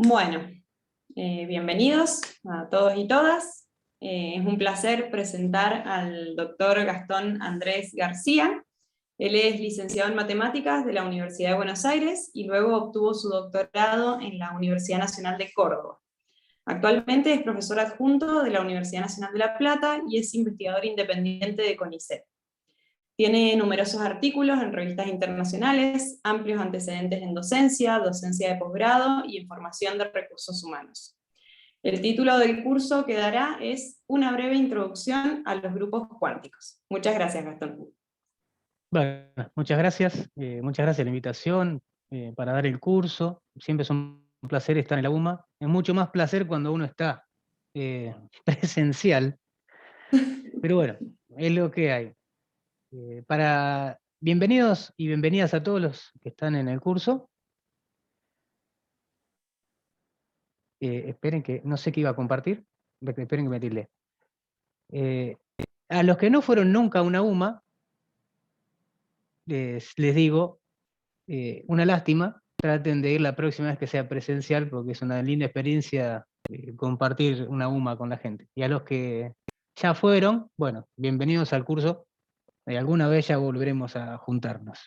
Bueno, bienvenidos a todos y todas. Es un placer presentar al doctor Gastón Andrés García. Él es licenciado en Matemáticas de la Universidad de Buenos Aires y luego obtuvo su doctorado en la Universidad Nacional de Córdoba. Actualmente es profesor adjunto de la Universidad Nacional de La Plata y es investigador independiente de CONICET. Tiene numerosos artículos en revistas internacionales, amplios antecedentes en docencia, docencia de posgrado y en formación de recursos humanos. El título del curso que dará es Una breve introducción a los grupos cuánticos. Muchas gracias, Gastón. Bueno, muchas gracias la invitación para dar el curso. Siempre es un placer estar en la UMA. Es mucho más placer cuando uno está presencial, pero bueno, es lo que hay. Bienvenidos y bienvenidas a todos los que están en el curso. Esperen que, no sé qué iba a compartir, esperen que me tilde. A los que no fueron nunca a una UMA, les digo, una lástima, traten de ir la próxima vez que sea presencial, porque es una linda experiencia compartir una UMA con la gente. Y a los que ya fueron, bueno, bienvenidos al curso, alguna vez ya volveremos a juntarnos.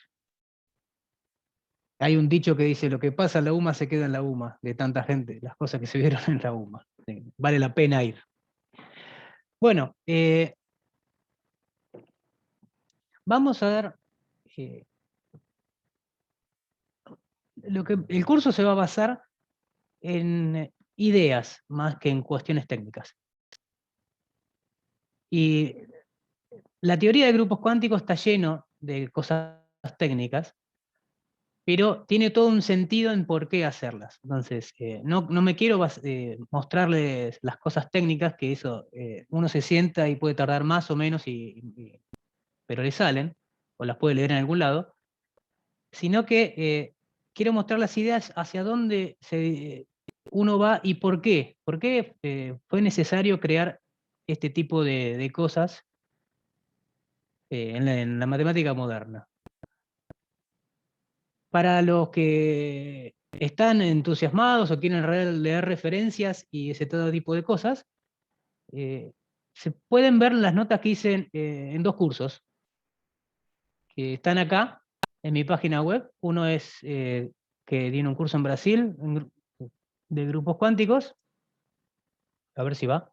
Hay un dicho que dice, lo que pasa en la UMA se queda en la UMA, de tanta gente, las cosas que se vieron en la UMA. Vale la pena ir. Bueno, vamos a ver... el curso se va a basar en ideas más que en cuestiones técnicas. Y la teoría de grupos cuánticos está lleno de cosas técnicas, pero tiene todo un sentido en por qué hacerlas. Entonces, no me quiero mostrarles las cosas técnicas, que eso uno se sienta y puede tardar más o menos, pero le salen, o las puede leer en algún lado, sino que quiero mostrar las ideas hacia dónde uno va y por qué. ¿Por qué fue necesario crear este tipo de cosas en la matemática moderna? Para los que están entusiasmados o quieren leer referencias y ese todo tipo de cosas, se pueden ver las notas que hice en dos cursos, que están acá en mi página web. Uno es que tiene un curso en Brasil de grupos cuánticos. A ver si va.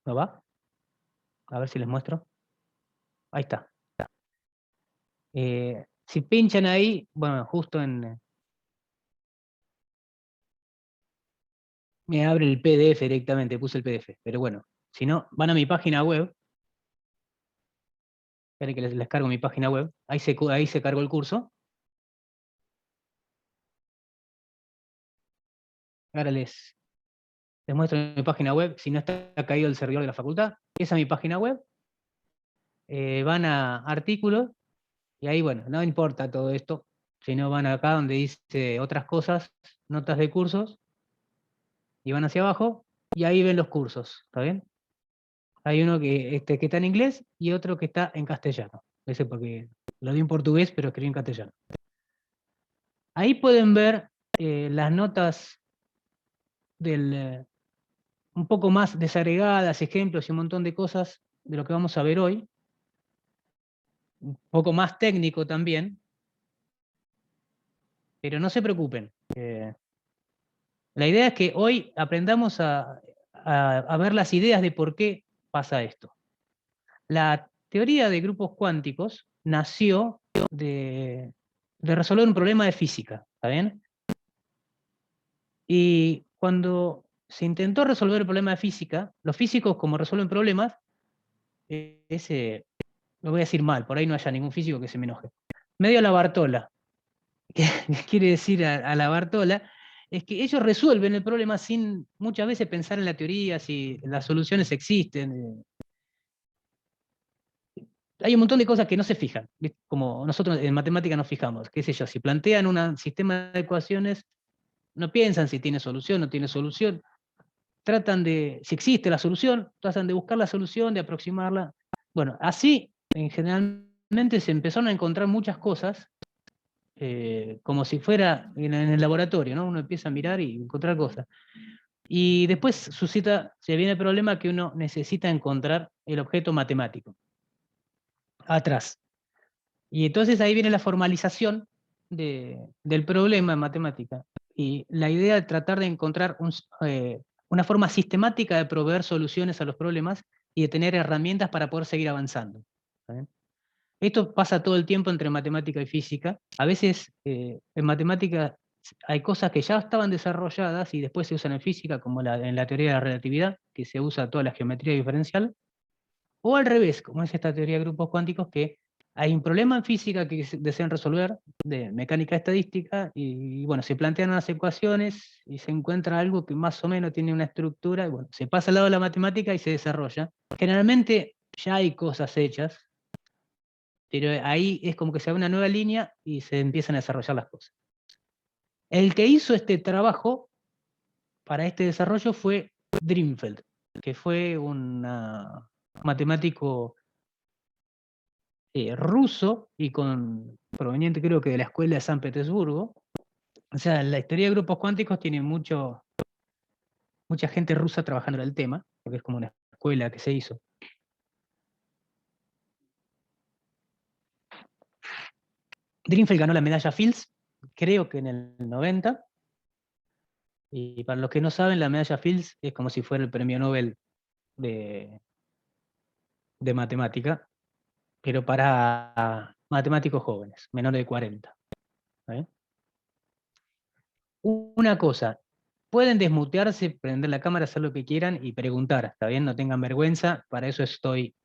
¿No va? A ver si les muestro. Ahí está. Si pinchan ahí, bueno, justo me abre el PDF directamente, puse el PDF. Pero bueno, si no, van a mi página web. Esperen que les cargo mi página web. Ahí se cargó el curso. Ahora les muestro mi página web. Si no está caído el servidor de la facultad, esa es mi página web. Van a artículos. Y ahí, bueno, no importa todo esto, sino van acá donde dice otras cosas, notas de cursos, y van hacia abajo, y ahí ven los cursos, ¿está bien? Hay uno que está en inglés y otro que está en castellano. Ese porque lo di en portugués, pero escribí en castellano. Ahí pueden ver las notas un poco más desagregadas, ejemplos y un montón de cosas de lo que vamos a ver hoy. Un poco más técnico también. Pero no se preocupen. La idea es que hoy aprendamos a ver las ideas de por qué pasa esto. La teoría de grupos cuánticos nació de resolver un problema de física, ¿está bien? Y cuando se intentó resolver el problema de física, los físicos, como resuelven problemas, lo voy a decir mal, por ahí no haya ningún físico que se me enoje. Medio a la Bartola. ¿Qué quiere decir a la Bartola? Es que ellos resuelven el problema sin muchas veces pensar en la teoría, si las soluciones existen. Hay un montón de cosas que no se fijan, ¿viste? Como nosotros en matemática nos fijamos, qué sé yo, si plantean un sistema de ecuaciones, no piensan si tiene solución o no tiene solución, tratan de, si existe la solución, tratan de buscar la solución, de aproximarla. Bueno, así generalmente se empezaron a encontrar muchas cosas como si fuera en el laboratorio, ¿no? Uno empieza a mirar y encontrar cosas. Y después se viene el problema que uno necesita encontrar el objeto matemático atrás. Y entonces ahí viene la formalización del problema en matemática. Y la idea de tratar de encontrar una forma sistemática de proveer soluciones a los problemas y de tener herramientas para poder seguir avanzando. ¿Está bien? Esto pasa todo el tiempo entre matemática y física. A veces en matemática hay cosas que ya estaban desarrolladas y después se usan en física, como en la teoría de la relatividad, que se usa toda la geometría diferencial. O al revés, como es esta teoría de grupos cuánticos, que hay un problema en física que desean resolver, de mecánica estadística, y bueno, se plantean unas ecuaciones y se encuentra algo que más o menos tiene una estructura, y bueno, se pasa al lado de la matemática y se desarrolla. Generalmente ya hay cosas hechas, pero ahí es como que se abre una nueva línea y se empiezan a desarrollar las cosas. El que hizo este trabajo para este desarrollo fue Drinfeld, que fue un matemático ruso y proveniente creo que de la escuela de San Petersburgo. O sea, la historia de grupos cuánticos tiene mucha gente rusa trabajando en el tema, porque es como una escuela que se hizo. Drinfeld ganó la medalla Fields, creo que en el 90. Y para los que no saben, la medalla Fields es como si fuera el premio Nobel de matemática, pero para matemáticos jóvenes, menores de 40. ¿Eh? Una cosa, pueden desmutearse, prender la cámara, hacer lo que quieran y preguntar, ¿está bien? No tengan vergüenza, para eso estoy,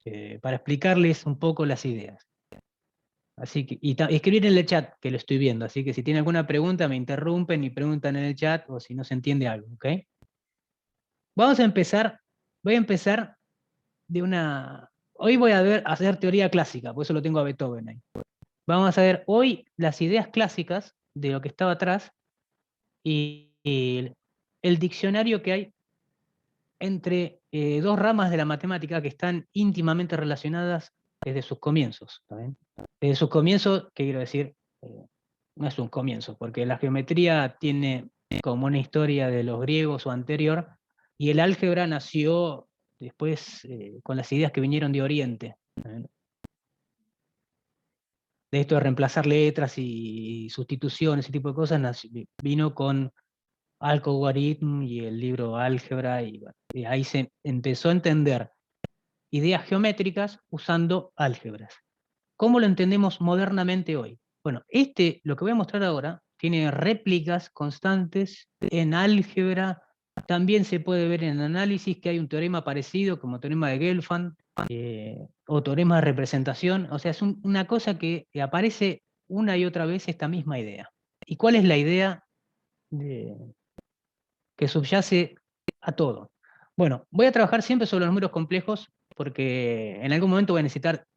para explicarles un poco las ideas. Así que, y escribir en el chat, que lo estoy viendo, así que si tienen alguna pregunta me interrumpen y preguntan en el chat o si no se entiende algo, ¿ok? Vamos a empezar, voy a empezar de una... Hoy voy a hacer teoría clásica, por eso lo tengo a Beethoven ahí. Vamos a ver hoy las ideas clásicas de lo que estaba atrás y el diccionario que hay entre dos ramas de la matemática que están íntimamente relacionadas desde sus comienzos. ¿También? Desde sus comienzos, ¿qué quiero decir? No es un comienzo, porque la geometría tiene como una historia de los griegos o anterior, y el álgebra nació después con las ideas que vinieron de Oriente. ¿También? De esto de reemplazar letras y sustituciones, ese tipo de cosas, vino con Algorithm y el libro Álgebra, y ahí se empezó a entender ideas geométricas usando álgebras. ¿Cómo lo entendemos modernamente hoy? Bueno, lo que voy a mostrar ahora, tiene réplicas constantes en álgebra, también se puede ver en análisis que hay un teorema parecido, como teorema de Gelfand, o teorema de representación, o sea, es una cosa que aparece una y otra vez esta misma idea. ¿Y cuál es la idea que subyace a todo? Bueno, voy a trabajar siempre sobre los números complejos porque en algún momento voy a necesitar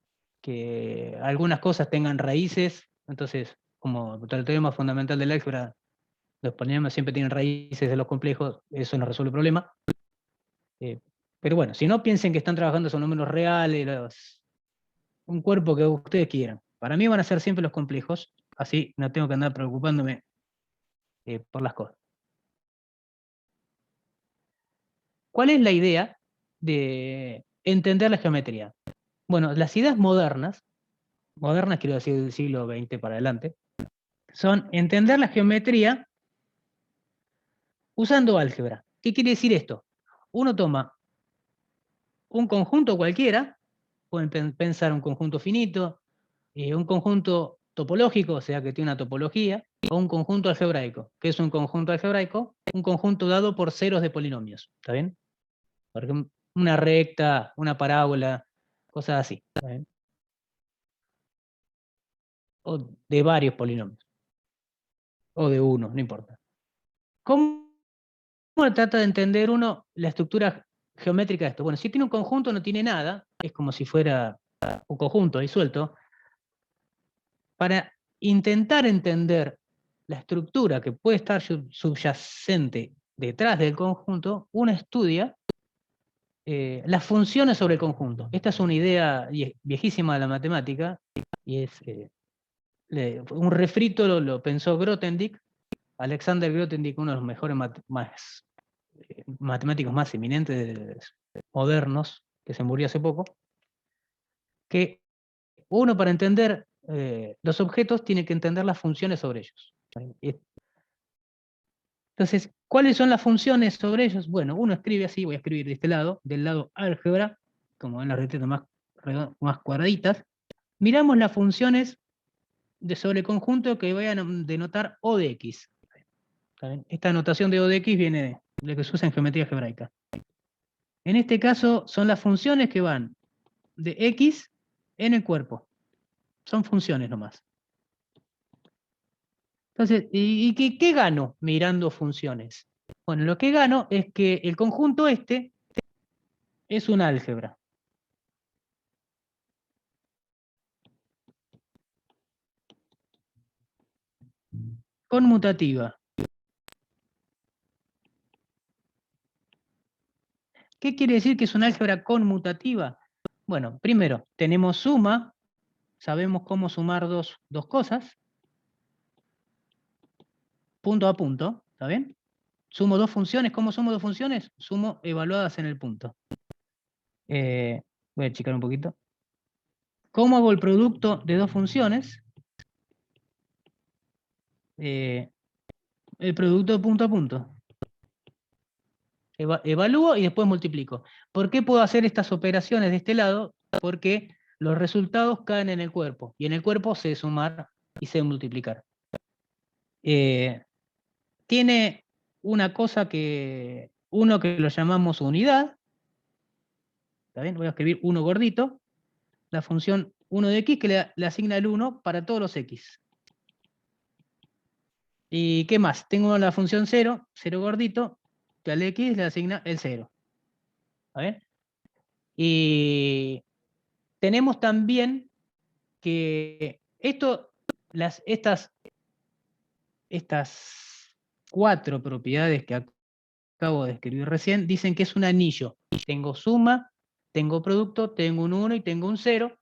que algunas cosas tengan raíces, entonces, como el teorema fundamental del álgebra, los polinomios siempre tienen raíces de los complejos, eso no resuelve el problema. Pero bueno, si no piensen que están trabajando sobre números reales, un cuerpo que ustedes quieran. Para mí van a ser siempre los complejos, así no tengo que andar preocupándome por las cosas. ¿Cuál es la idea de entender la geometría? Bueno, las ideas modernas quiero decir del siglo XX para adelante, son entender la geometría usando álgebra. ¿Qué quiere decir esto? Uno toma un conjunto cualquiera, pueden pensar un conjunto finito, un conjunto topológico, o sea que tiene una topología, o un conjunto algebraico. ¿Qué es un conjunto algebraico? Un conjunto dado por ceros de polinomios, ¿está bien? Por ejemplo, una recta, una parábola, cosas así, ¿está bien? O de varios polinomios, o de uno, no importa. ¿Cómo trata de entender uno la estructura geométrica de esto? Bueno, si tiene un conjunto no tiene nada, es como si fuera un conjunto disuelto. Para intentar entender la estructura que puede estar subyacente detrás del conjunto, uno estudia las funciones sobre el conjunto. Esta es una idea viejísima de la matemática, y es un refrito lo pensó Grothendieck, Alexander Grothendieck, uno de los mejores matemáticos más eminentes modernos, que se murió hace poco, que uno para entender los objetos tiene que entender las funciones sobre ellos. Entonces, ¿cuáles son las funciones sobre ellos? Bueno, uno escribe así, voy a escribir de este lado, del lado álgebra, como ven las recetas más cuadraditas, miramos las funciones sobre el conjunto que vayan a denotar O de X. Esta notación de O de X viene de lo que se usa en geometría algebraica. En este caso son las funciones que van de X en el cuerpo. Son funciones nomás. Entonces, ¿y qué gano mirando funciones? Bueno, lo que gano es que el conjunto este es un álgebra. Conmutativa. ¿Qué quiere decir que es un álgebra conmutativa? Bueno, primero, tenemos suma, sabemos cómo sumar dos cosas, punto a punto, ¿está bien? Sumo dos funciones, ¿cómo sumo dos funciones? Sumo evaluadas en el punto. Voy a achicar un poquito. ¿Cómo hago el producto de dos funciones? El producto de punto a punto. Evalúo y después multiplico. ¿Por qué puedo hacer estas operaciones de este lado? Porque los resultados caen en el cuerpo, y en el cuerpo sé sumar y sé multiplicar. Tiene una cosa que lo llamamos unidad. ¿Está bien? Voy a escribir 1 gordito. La función 1 de x que le asigna el 1 para todos los x. ¿Y qué más? Tengo la función 0, 0 gordito, que al x le asigna el 0. ¿Está bien? Y tenemos también que estas 4 propiedades que acabo de escribir recién dicen que es un anillo. Tengo suma, tengo producto, tengo un 1 y tengo un 0.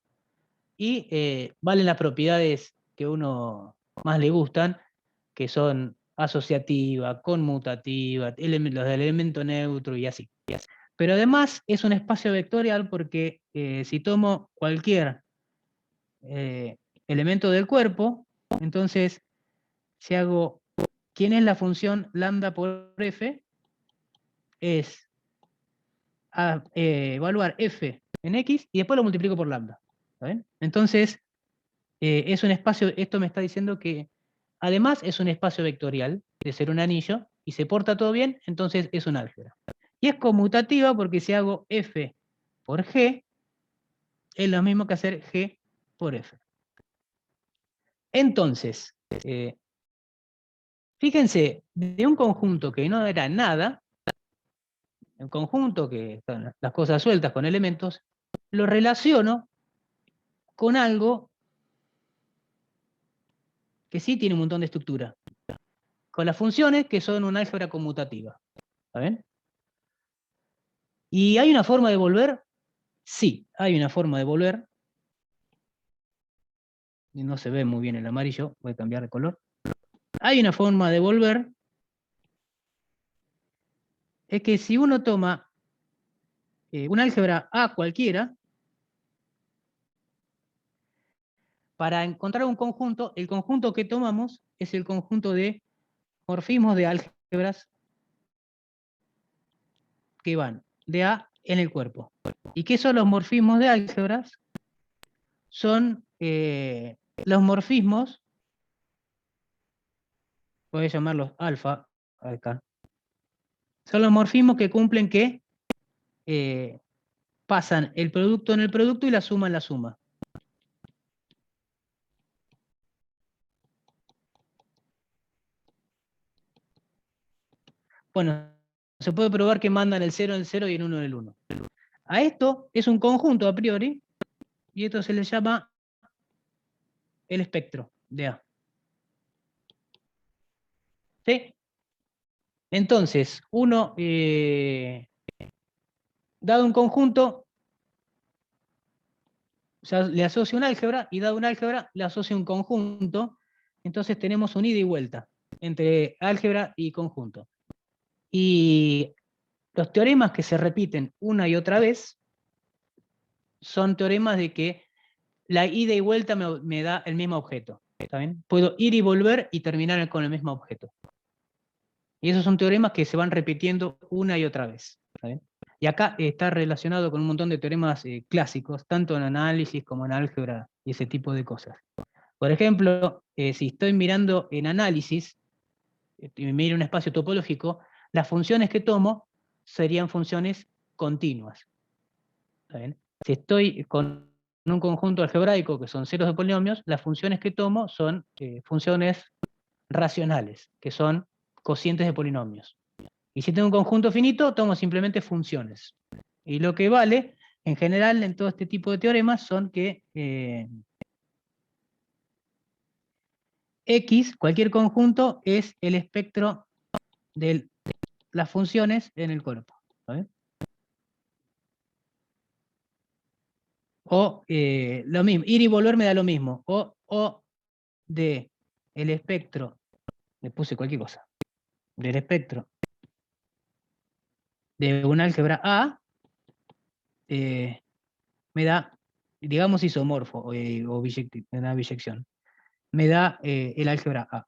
Y valen las propiedades que a uno más le gustan, que son asociativa, conmutativa, los del elemento neutro y así. Pero además es un espacio vectorial porque si tomo cualquier elemento del cuerpo, entonces si hago, ¿quién es la función lambda por f? Es evaluar f en x y después lo multiplico por lambda. ¿Está bien? Entonces, es un espacio, esto me está diciendo que además es un espacio vectorial, de ser un anillo, y se porta todo bien, entonces es un álgebra. Y es conmutativa porque si hago f por g, es lo mismo que hacer g por f. Entonces, fíjense, de un conjunto que no era nada, un conjunto que están las cosas sueltas con elementos, lo relaciono con algo que sí tiene un montón de estructura, con las funciones que son una álgebra conmutativa. ¿Está bien? ¿Y hay una forma de volver? Sí, hay una forma de volver. No se ve muy bien el amarillo, voy a cambiar de color. Hay una forma de volver. Es que si uno toma un álgebra A cualquiera, para encontrar un conjunto, el conjunto que tomamos es el conjunto de morfismos de álgebras que van de A en el cuerpo. ¿Y qué son los morfismos de álgebras? Son los morfismos, voy a llamarlos alfa, acá. Son los morfismos que cumplen que pasan el producto en el producto y la suma en la suma. Bueno, se puede probar que mandan el 0 en el 0 y el 1 en el 1. A esto es un conjunto a priori, y esto se le llama el espectro de A. ¿Sí? Entonces, uno, dado un conjunto, sea, le asocio un álgebra, y dado un álgebra, le asocio un conjunto, entonces tenemos un ida y vuelta entre álgebra y conjunto. Y los teoremas que se repiten una y otra vez son teoremas de que la ida y vuelta me da el mismo objeto. ¿Está bien? Puedo ir y volver y terminar con el mismo objeto. Y esos son teoremas que se van repitiendo una y otra vez. ¿Está bien? Y acá está relacionado con un montón de teoremas clásicos, tanto en análisis como en álgebra y ese tipo de cosas. Por ejemplo, si estoy mirando en análisis, y miro un espacio topológico, las funciones que tomo serían funciones continuas. ¿Está bien? Si estoy con un conjunto algebraico que son ceros de polinomios, las funciones que tomo son funciones racionales, que son cocientes de polinomios. Y si tengo un conjunto finito, tomo simplemente funciones. Y lo que vale, en general, en todo este tipo de teoremas, son que X, cualquier conjunto, es el espectro de las funciones en el cuerpo. ¿Sabes? O lo mismo, ir y volver me da lo mismo. O de el espectro, le puse cualquier cosa, del espectro de un álgebra A, me da, digamos, isomorfo o una biyección. Me da el álgebra A.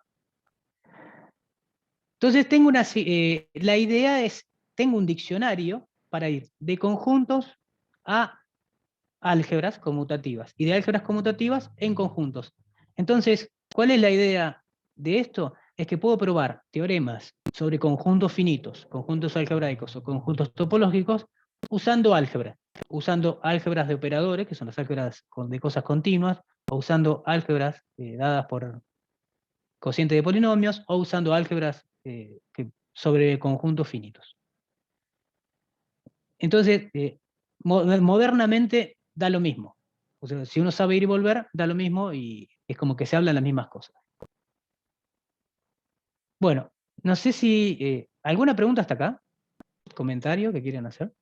Entonces tengo la idea es, tengo un diccionario para ir de conjuntos a álgebras conmutativas y de álgebras conmutativas en conjuntos. Entonces, ¿cuál es la idea de esto? Es que puedo probar teoremas sobre conjuntos finitos, conjuntos algebraicos o conjuntos topológicos usando álgebra, usando álgebras de operadores, que son las álgebras de cosas continuas, o usando álgebras dadas por cociente de polinomios, o usando álgebras sobre conjuntos finitos. Entonces, modernamente da lo mismo. O sea, si uno sabe ir y volver, da lo mismo y es como que se hablan las mismas cosas. Bueno, no sé si... ¿alguna pregunta hasta acá? ¿Comentario que quieren hacer?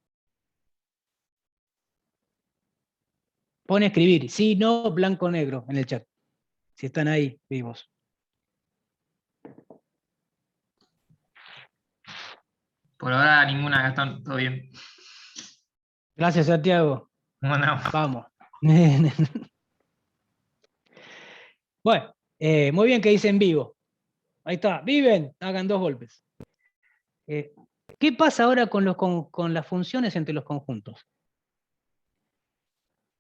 Pone escribir, sí, no, blanco, negro en el chat. Si están ahí vivos. Por ahora ninguna, Gastón, todo bien. Gracias, Santiago. Bueno, Vamos. Bueno, muy bien que dicen vivo. Ahí está, viven, hagan 2 golpes. ¿Qué pasa ahora con las funciones entre los conjuntos?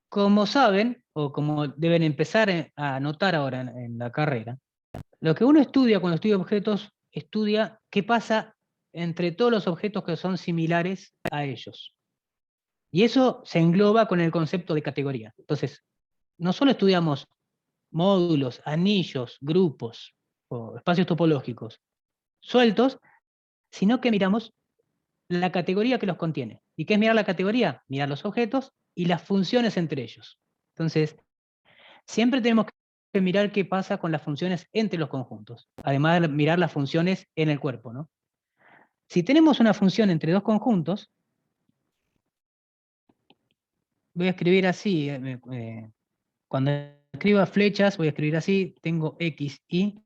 Como saben, o como deben empezar a notar ahora en la carrera, lo que uno estudia cuando estudia objetos, estudia qué pasa entre todos los objetos que son similares a ellos. Y eso se engloba con el concepto de categoría. Entonces, no solo estudiamos módulos, anillos, grupos o espacios topológicos sueltos, sino que miramos la categoría que los contiene. ¿Y qué es mirar la categoría? Mirar los objetos y las funciones entre ellos. Entonces, siempre tenemos que mirar qué pasa con las funciones entre los conjuntos, además de mirar las funciones en el cuerpo, ¿no? Si tenemos una función entre 2 conjuntos, voy a escribir así, cuando escriba flechas voy a escribir así, tengo x, y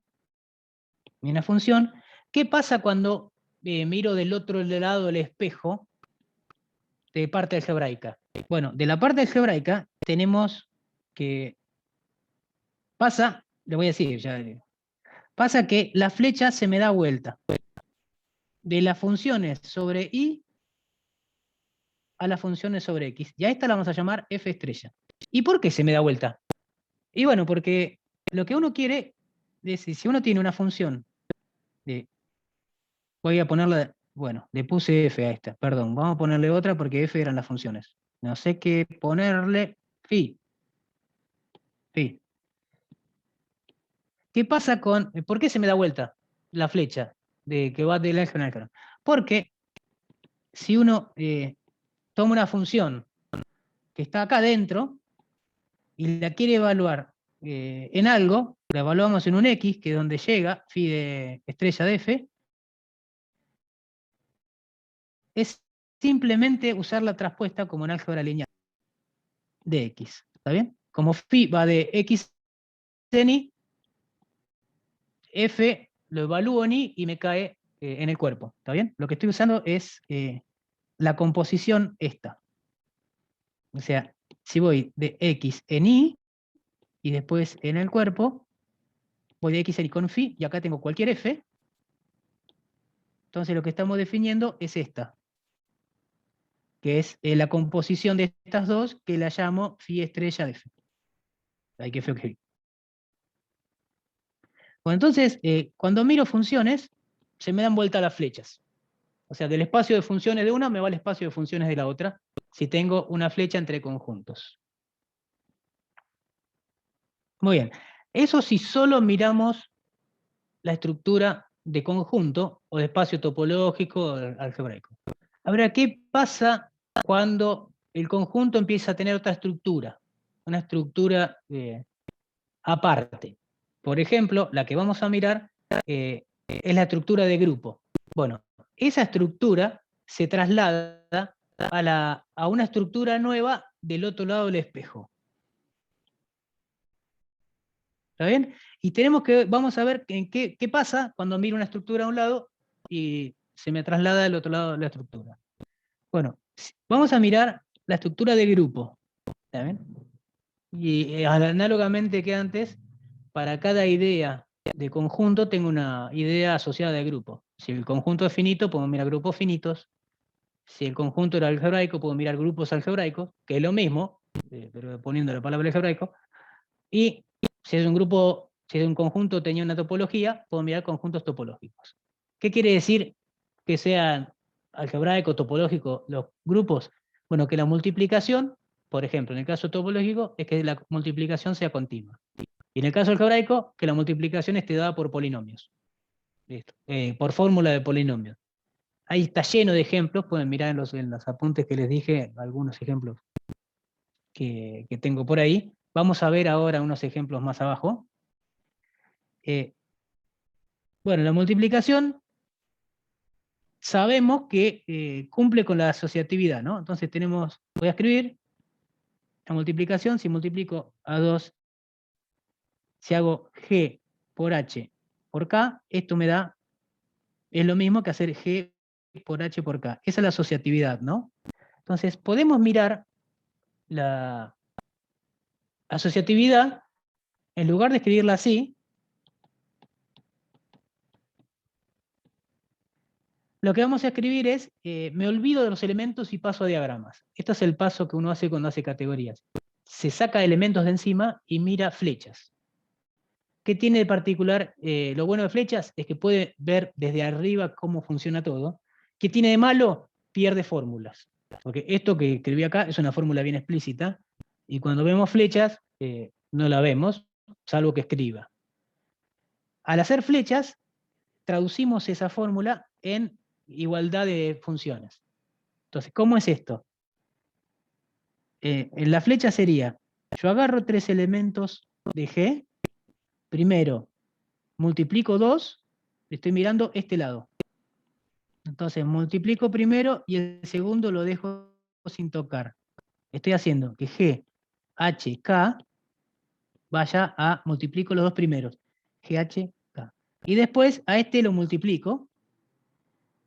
una función. ¿Qué pasa cuando miro del otro lado del espejo de parte algebraica? Bueno, de la parte algebraica tenemos que pasa, le voy a decir ya, pasa que la flecha se me da vuelta. De las funciones sobre y a las funciones sobre x. Y a esta la vamos a llamar f estrella. ¿Y por qué se me da vuelta? Y bueno, porque lo que uno quiere es, si uno tiene una función voy a ponerle, bueno, le puse f a esta, perdón, vamos a ponerle otra porque f eran las funciones. No sé qué ponerle, phi. Phi. ¿Qué pasa con, por qué se me da vuelta la flecha que va del álgebra al álgebra? Porque si uno toma una función que está acá dentro y la quiere evaluar en algo, la evaluamos en un x, que es donde llega, phi de estrella de f, es simplemente usar la traspuesta como en álgebra lineal de x. ¿Está bien? como phi va de x en y, f lo evalúo en y me cae en el cuerpo. ¿Está bien? Lo que estoy usando es la composición esta. O sea, si voy de x en y, y después en el cuerpo, voy de x en y con phi, y acá tengo cualquier f. Entonces lo que estamos definiendo es esta, que es la composición de estas dos, que la llamo phi estrella de phi. Hay que ver. Bueno, entonces, cuando miro funciones, se me dan vuelta las flechas. O sea, del espacio de funciones de una me va al espacio de funciones de la otra, si tengo una flecha entre conjuntos. Muy bien. Eso si solo miramos la estructura de conjunto o de espacio topológico algebraico. Ahora, ¿qué pasa cuando el conjunto empieza a tener otra estructura? Una estructura aparte. Por ejemplo, la que vamos a mirar es la estructura de grupo. Bueno, esa estructura se traslada a una estructura nueva del otro lado del espejo. ¿Está bien? Y vamos a ver qué pasa cuando miro una estructura a un lado y se me traslada al otro lado de la estructura. Bueno, vamos a mirar la estructura de grupo. ¿Está bien? Y análogamente que antes, para cada idea de conjunto tengo una idea asociada de grupo. Si el conjunto es finito, puedo mirar grupos finitos. Si el conjunto era algebraico, puedo mirar grupos algebraicos, que es lo mismo, pero poniendo la palabra algebraico. Y si es un conjunto tenía una topología, puedo mirar conjuntos topológicos. ¿Qué quiere decir que sean algebraicos, topológicos los grupos? Bueno, que la multiplicación, por ejemplo, en el caso topológico, es que la multiplicación sea continua. Y en el caso algebraico, que la multiplicación esté dada por polinomios. Listo. Por fórmula de polinomios. Ahí está lleno de ejemplos, pueden mirar en los apuntes que les dije, algunos ejemplos que tengo por ahí. Vamos a ver ahora unos ejemplos más abajo. Bueno, la multiplicación sabemos que cumple con la asociatividad, ¿no? Entonces voy a escribir la multiplicación, si multiplico a 2, si hago G por H por K, esto me da, es lo mismo que hacer G por H por K. Esa es la asociatividad, ¿no? Entonces, podemos mirar la asociatividad, en lugar de escribirla así, lo que vamos a escribir es, me olvido de los elementos y paso a diagramas. Este es el paso que uno hace cuando hace categorías. Se saca elementos de encima y mira flechas. ¿Qué tiene de particular? Lo bueno de flechas es que puede ver desde arriba cómo funciona todo. ¿Qué tiene de malo? Pierde fórmulas. Porque esto que escribí acá es una fórmula bien explícita, y cuando vemos flechas, no la vemos, salvo que escriba. Al hacer flechas, traducimos esa fórmula en igualdad de funciones. Entonces, ¿cómo es esto? En la flecha sería, yo agarro 3 elementos de G, primero multiplico 2, estoy mirando este lado. Entonces multiplico primero y el segundo lo dejo sin tocar. Estoy haciendo que G, H, K vaya a, multiplico los dos primeros, G, H, K. Y después a este lo multiplico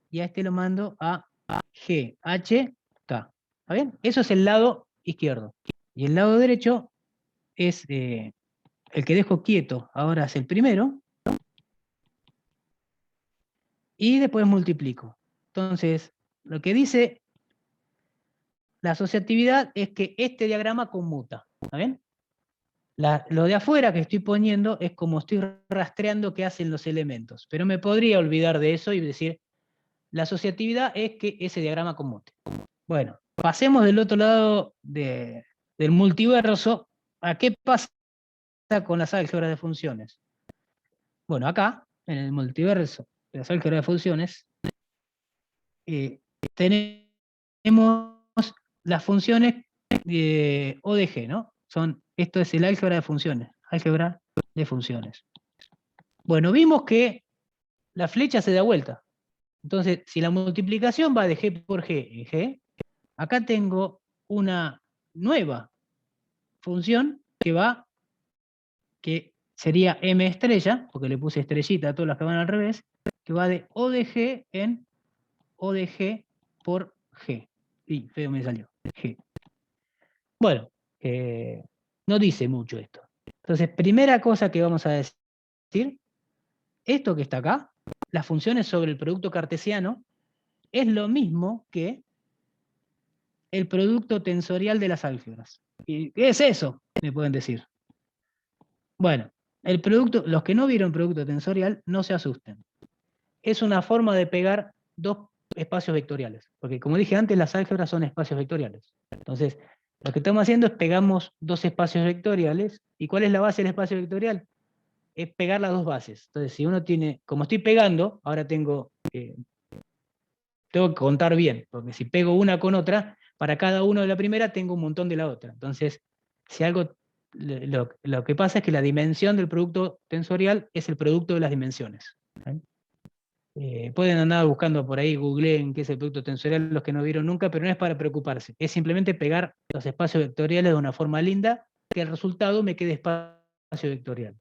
y a este lo mando a G, H, K. ¿Está bien? Eso es el lado izquierdo. Y el lado derecho es el que dejo quieto, ahora es el primero. Y después multiplico. Entonces, lo que dice la asociatividad es que este diagrama conmuta. ¿Está bien? Lo de afuera que estoy poniendo es como estoy rastreando qué hacen los elementos. Pero me podría olvidar de eso y decir, la asociatividad es que ese diagrama conmute. Bueno, pasemos del otro lado del multiverso a qué pasa con las álgebras de funciones. Bueno, acá, en el multiverso de las álgebras de funciones, tenemos las funciones O de G, ¿no? Esto es el álgebra de funciones. Álgebra de funciones. Bueno, vimos que la flecha se da vuelta. Entonces, si la multiplicación va de G por G en G, acá tengo una nueva función que sería M estrella, porque le puse estrellita a todas las que van al revés, que va de O de G en O de G por G. Sí, feo me salió. G. Bueno, no dice mucho esto. Entonces, primera cosa que vamos a decir, esto que está acá, las funciones sobre el producto cartesiano, es lo mismo que el producto tensorial de las álgebras. ¿Y qué es eso? Me pueden decir. Bueno, el producto, los que no vieron producto tensorial, no se asusten. Es una forma de pegar dos espacios vectoriales. Porque como dije antes, las álgebras son espacios vectoriales. Entonces, lo que estamos haciendo es pegamos dos espacios vectoriales. ¿Y cuál es la base del espacio vectorial? Es pegar las dos bases. Entonces, si uno tiene, como estoy pegando, ahora tengo que contar bien, porque si pego una con otra, para cada uno de la primera tengo un montón de la otra. Entonces, si algo, lo que pasa es que la dimensión del producto tensorial es el producto de las dimensiones. Pueden andar buscando por ahí, googleen qué es el producto tensorial los que no vieron nunca, pero no es para preocuparse. Es simplemente pegar los espacios vectoriales de una forma linda, que el resultado me quede espacio vectorial.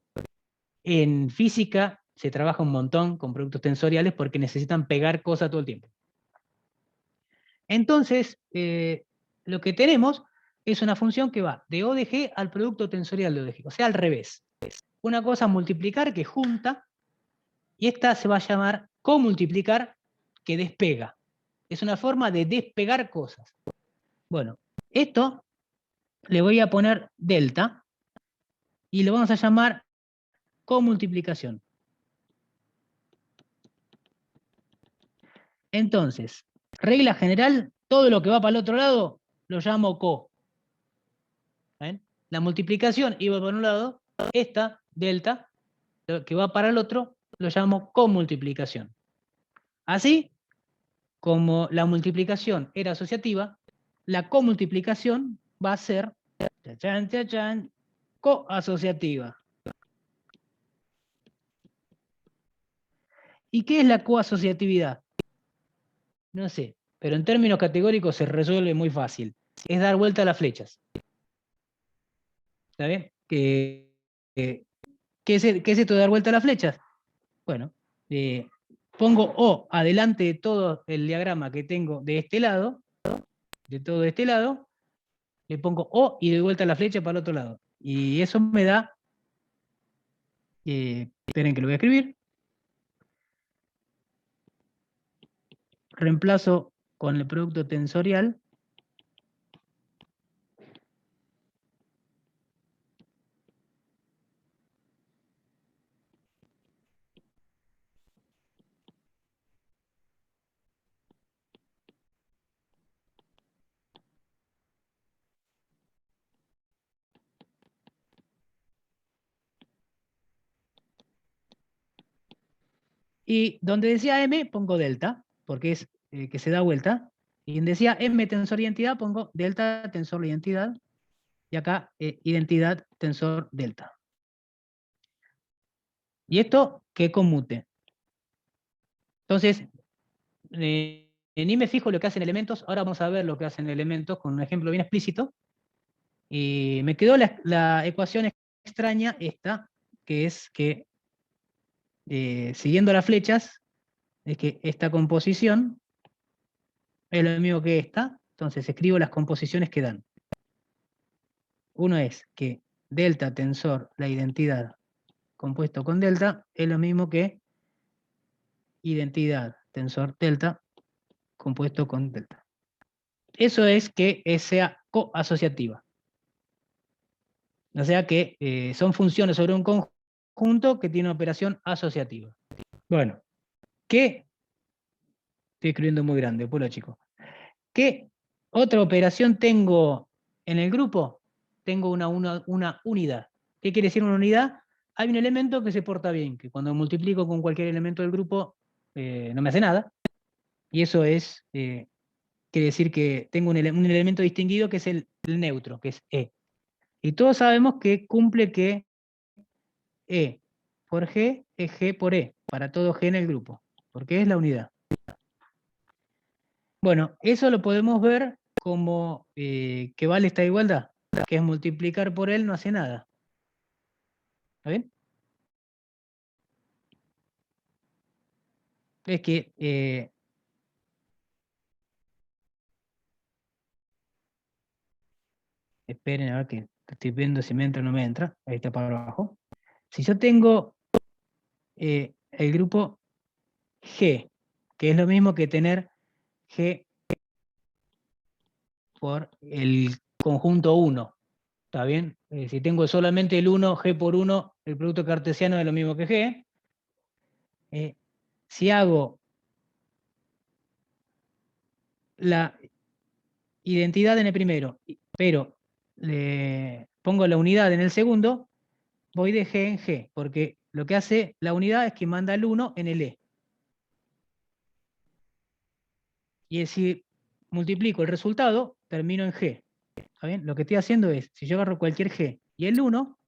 En física se trabaja un montón con productos tensoriales porque necesitan pegar cosas todo el tiempo. Entonces, lo que tenemos es una función que va de O de G al producto tensorial de O de G, o sea, al revés. Una cosa multiplicar que junta, y esta se va a llamar comultiplicar que despega. Es una forma de despegar cosas. Bueno, esto le voy a poner delta, y lo vamos a llamar comultiplicación. Entonces, regla general, todo lo que va para el otro lado lo llamo co. ¿Ven? La multiplicación iba para un lado, esta, delta, lo que va para el otro, lo llamo comultiplicación. Así, como la multiplicación era asociativa, la comultiplicación va a ser, chachán, chachán, coasociativa. ¿Y qué es la coasociatividad? No sé, pero en términos categóricos se resuelve muy fácil. Es dar vuelta a las flechas. ¿Está bien? ¿Qué es esto de dar vuelta a las flechas? Bueno, pongo O adelante de todo el diagrama que tengo de este lado, de todo este lado, le pongo O y doy vuelta a la flecha para el otro lado. Y eso me da, esperen que lo voy a escribir, reemplazo con el producto tensorial, y donde decía M pongo delta, porque es que se da vuelta, y donde decía M tensor identidad pongo delta tensor identidad, y acá identidad tensor delta. Y esto que conmute. Entonces, ni me fijo lo que hacen elementos, ahora vamos a ver lo que hacen elementos con un ejemplo bien explícito. Y me quedó la ecuación extraña esta, que es que, siguiendo las flechas, es que esta composición es lo mismo que esta, entonces escribo las composiciones que dan. Uno es que delta tensor la identidad compuesto con delta es lo mismo que identidad tensor delta compuesto con delta. Eso es que sea coasociativa. O sea que son funciones sobre un conjunto que tiene una operación asociativa. Bueno, ¿qué? Estoy escribiendo muy grande, pueblo chico. ¿Qué otra operación tengo en el grupo? Tengo una unidad. ¿Qué quiere decir una unidad? Hay un elemento que se porta bien, que cuando multiplico con cualquier elemento del grupo no me hace nada. Y eso es, quiere decir que tengo un elemento distinguido que es el neutro, que es E. Y todos sabemos que cumple que E por G es G por E, para todo G en el grupo, porque es la unidad. Bueno, eso lo podemos ver como que vale esta igualdad. que es multiplicar por él, no hace nada. ¿Está bien? Es que esperen a ver que estoy viendo si me entra o no me entra. Ahí está para abajo. Si yo tengo el grupo G, que es lo mismo que tener G por el conjunto 1. ¿Está bien? Si tengo solamente el 1, G por 1, el producto cartesiano es lo mismo que G. Si hago la identidad en el primero, pero le pongo la unidad en el segundo, voy de G en G, porque lo que hace la unidad es que manda el 1 en el E. Y si multiplico el resultado, termino en G. ¿Está bien? Lo que estoy haciendo es, si yo agarro cualquier G y el 1,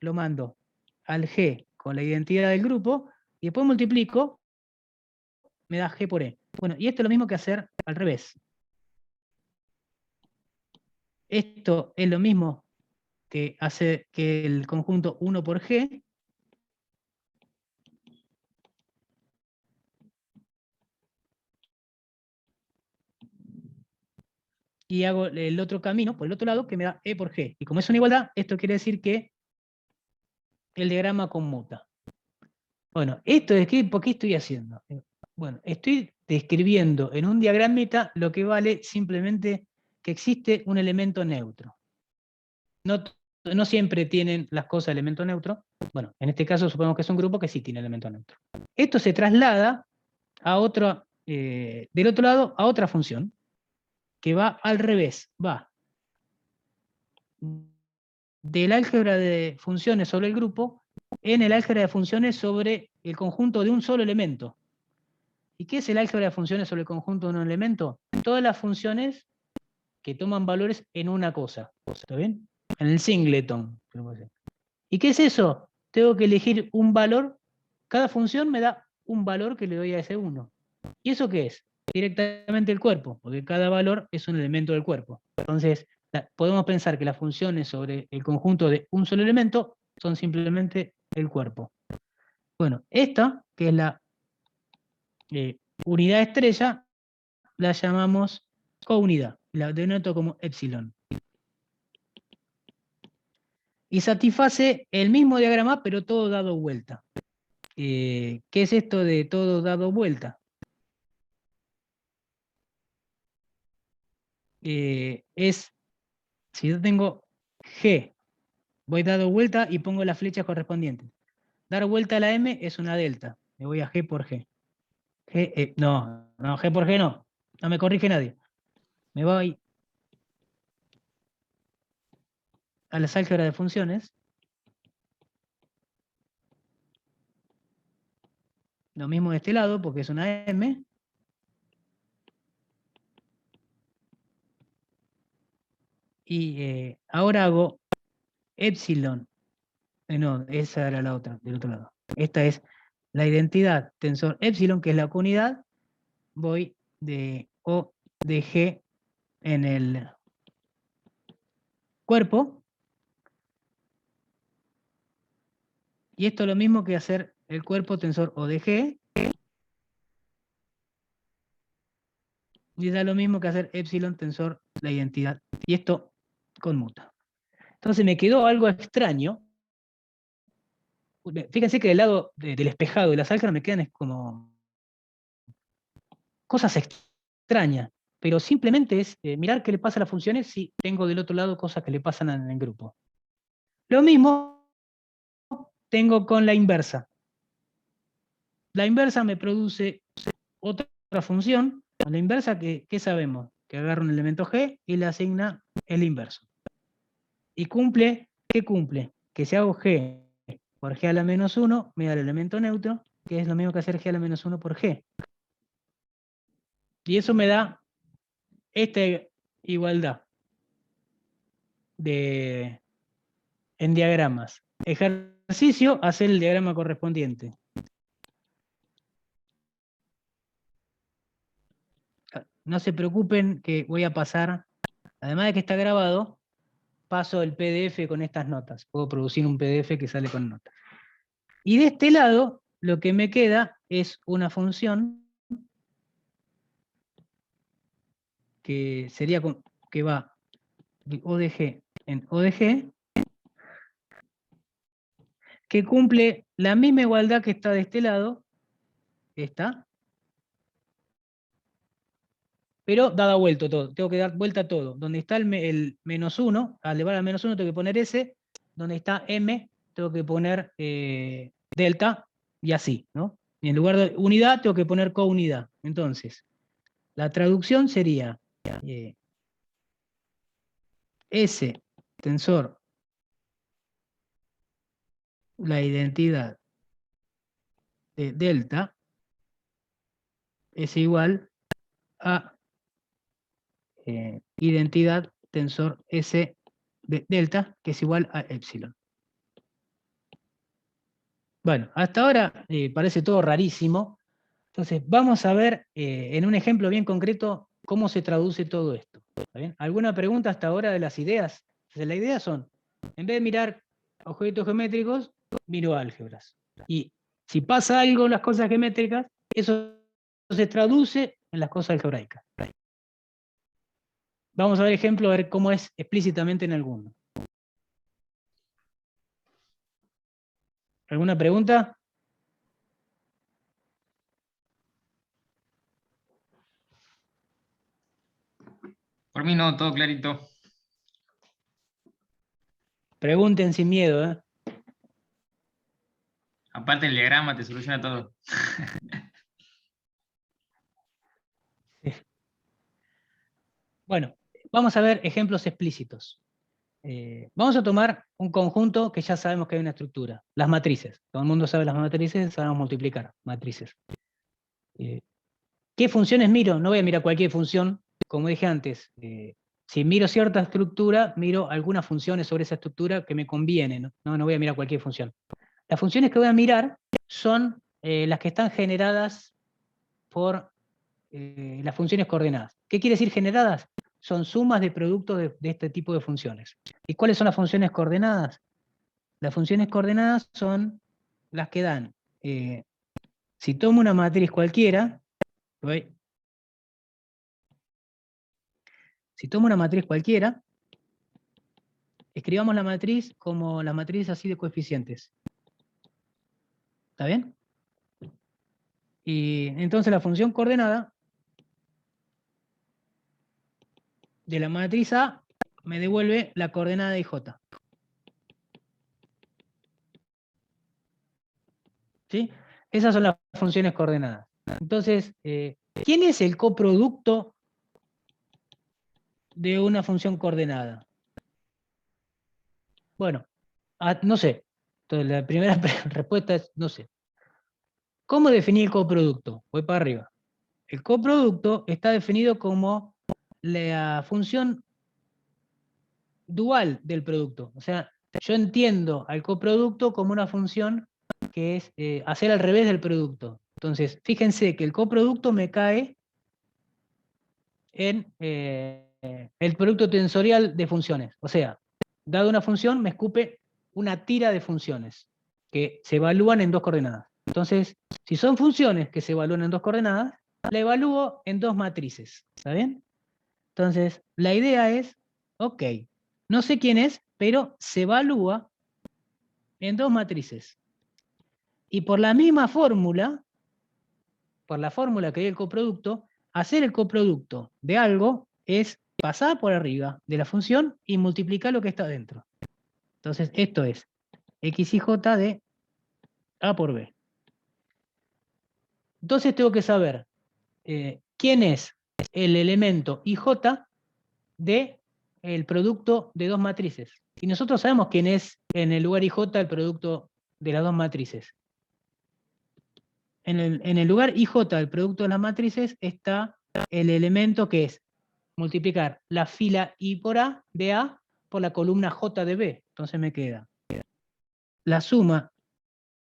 lo mando al G con la identidad del grupo, y después multiplico, me da G por E. Bueno, y esto es lo mismo que hacer al revés. Esto es lo mismo que hace que el conjunto 1 por G, y hago el otro camino por el otro lado que me da E por G. Y como es una igualdad, esto quiere decir que el diagrama conmuta. Bueno, esto es que, ¿por qué estoy haciendo? Bueno, estoy describiendo en un diagramita lo que vale simplemente que existe un elemento neutro. No siempre tienen las cosas elemento neutro. Bueno, en este caso suponemos que es un grupo que sí tiene elemento neutro. Esto se traslada a otro, del otro lado a otra función, que va al revés, va del álgebra de funciones sobre el grupo en el álgebra de funciones sobre el conjunto de un solo elemento. ¿Y qué es el álgebra de funciones sobre el conjunto de un elemento? Todas las funciones que toman valores en una cosa. ¿Está bien? En el singleton. ¿Y qué es eso? Tengo que elegir un valor. Cada función me da un valor que le doy a ese uno. ¿Y eso qué es? Directamente el cuerpo, porque cada valor es un elemento del cuerpo. Entonces, podemos pensar que las funciones sobre el conjunto de un solo elemento son simplemente el cuerpo. Bueno, esta, que es la unidad estrella, la llamamos counidad, la denoto como epsilon. Y satisface el mismo diagrama, pero todo dado vuelta. ¿Qué es esto de todo dado vuelta? Si yo tengo G, voy dado vuelta y pongo las flechas correspondientes. Dar vuelta a la M es una delta. Me voy a G por G. No, G por G no. No me corrige nadie. Me voy a las álgebras de funciones. Lo mismo de este lado, porque es una M. Y ahora hago epsilon. No, esa era la otra, del otro lado. Esta es la identidad tensor epsilon, que es la counidad. Voy de O de G en el cuerpo. Y esto es lo mismo que hacer el cuerpo tensor O de G. Y da lo mismo que hacer epsilon tensor la identidad. Y esto conmuta. Entonces me quedó algo extraño. Fíjense que del lado del espejado de las álgebras me quedan como cosas extrañas. Pero simplemente es mirar qué le pasa a las funciones si tengo del otro lado cosas que le pasan en el grupo. Lo mismo tengo con la inversa. La inversa me produce otra función. A la inversa, ¿qué sabemos? Que agarra un elemento G y le asigna el inverso. Y cumple, ¿qué cumple? Que si hago G por G a la menos 1, me da el elemento neutro, que es lo mismo que hacer G a la menos 1 por G. Y eso me da esta igualdad en diagramas. Ejercicio, hacer el diagrama correspondiente. No se preocupen que voy a pasar, además de que está grabado, paso el PDF con estas notas. Puedo producir un PDF que sale con notas. Y de este lado, lo que me queda es una función que sería que va de ODG en ODG, que cumple la misma igualdad que está de este lado, esta, pero dada vuelta todo. Tengo que dar vuelta a todo. Donde está el -1, al elevar al -1 tengo que poner S, donde está M, tengo que poner delta, y así, ¿no? Y en lugar de unidad, tengo que poner counidad. Entonces, la traducción sería S tensor la identidad de delta es igual a identidad tensor S de delta, que es igual a epsilon. Bueno, hasta ahora parece todo rarísimo. Entonces, vamos a ver en un ejemplo bien concreto cómo se traduce todo esto. ¿Está bien? ¿Alguna pregunta hasta ahora de las ideas? Entonces, las ideas son, en vez de mirar objetos geométricos, miro álgebras. Y si pasa algo en las cosas geométricas, eso se traduce en las cosas algebraicas. Vamos a ver ejemplo, a ver cómo es explícitamente en alguno. ¿Alguna pregunta? Por mí no, todo clarito. Pregunten sin miedo, ¿eh? Aparte el diagrama te soluciona todo. Bueno, vamos a ver ejemplos explícitos. Vamos a tomar un conjunto que ya sabemos que hay una estructura, las matrices. Todo el mundo sabe las matrices, sabemos multiplicar matrices. ¿Qué funciones miro? No voy a mirar cualquier función, como dije antes. Si miro cierta estructura, miro algunas funciones sobre esa estructura que me convienen. No voy a mirar cualquier función. Las funciones que voy a mirar son las que están generadas por las funciones coordenadas. ¿Qué quiere decir generadas? Son sumas de productos de este tipo de funciones. ¿Y cuáles son las funciones coordenadas? Las funciones coordenadas son las que dan, si tomo una matriz cualquiera, escribamos la matriz como la matriz así de coeficientes. ¿Está bien? Y entonces la función coordenada de la matriz A me devuelve la coordenada de IJ. ¿Sí? Esas son las funciones coordenadas. Entonces, ¿quién es el coproducto de una función coordenada? Bueno, no sé. Entonces, la primera respuesta es no sé. ¿Cómo definir el coproducto? Voy para arriba. El coproducto está definido como la función dual del producto. O sea, yo entiendo al coproducto como una función que es hacer al revés del producto. Entonces, fíjense que el coproducto me cae en el producto tensorial de funciones. O sea, dado una función, me escupe una tira de funciones que se evalúan en dos coordenadas. Entonces, si son funciones que se evalúan en dos coordenadas, la evalúo en dos matrices. ¿Está bien? Entonces, la idea es, ok, no sé quién es, pero se evalúa en dos matrices. Y por la misma fórmula, por la fórmula que hay el coproducto, hacer el coproducto de algo es pasar por arriba de la función y multiplicar lo que está dentro. Entonces, esto es x y j de A por B. Entonces tengo que saber quién es el elemento IJ de el producto de dos matrices. Y nosotros sabemos quién es en el lugar IJ el producto de las dos matrices. En el lugar IJ del producto de las matrices está el elemento que es multiplicar la fila I por A de A por la columna J de B. Entonces me queda la suma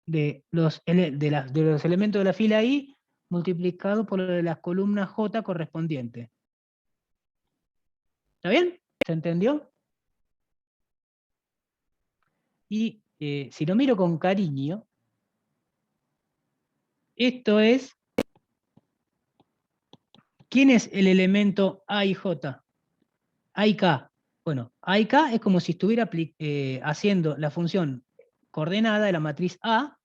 de los elementos de la fila I multiplicado por la columna J correspondiente. ¿Está bien? ¿Se entendió? Y si lo miro con cariño, esto es, ¿quién es el elemento A y J? A y K. Bueno, A y K es como si estuviera haciendo la función coordenada de la matriz A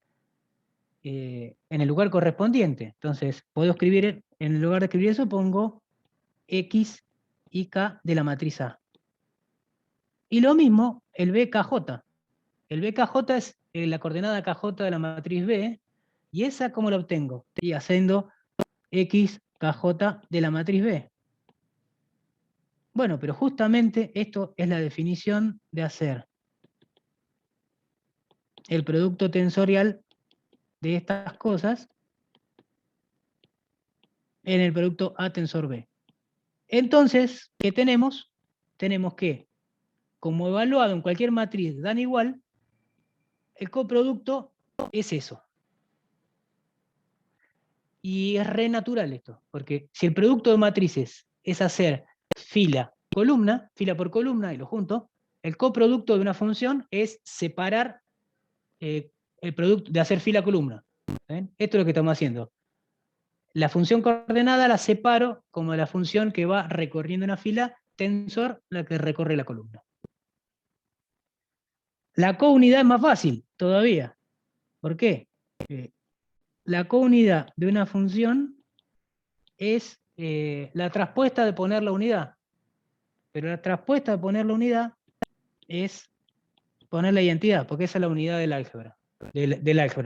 en el lugar correspondiente. Entonces, puedo escribir, en lugar de escribir eso, pongo X y K de la matriz A. Y lo mismo el BKJ. El BKJ es la coordenada KJ de la matriz B, y esa, ¿cómo la obtengo? Estoy haciendo XKJ de la matriz B. Bueno, pero justamente esto es la definición de hacer el producto tensorial de estas cosas en el producto A tensor B. Entonces, ¿qué tenemos? Tenemos que, como evaluado en cualquier matriz dan igual, el coproducto es eso. Y es re natural esto, porque si el producto de matrices es hacer fila por columna, y lo junto, el coproducto de una función es separar el producto de hacer fila-columna. Esto es lo que estamos haciendo. La función coordenada la separo como la función que va recorriendo una fila, tensor la que recorre la columna. La counidad es más fácil todavía. ¿Por qué? La counidad de una función es la traspuesta de poner la unidad. Pero la traspuesta de poner la unidad es poner la identidad, porque esa es la unidad del álgebra,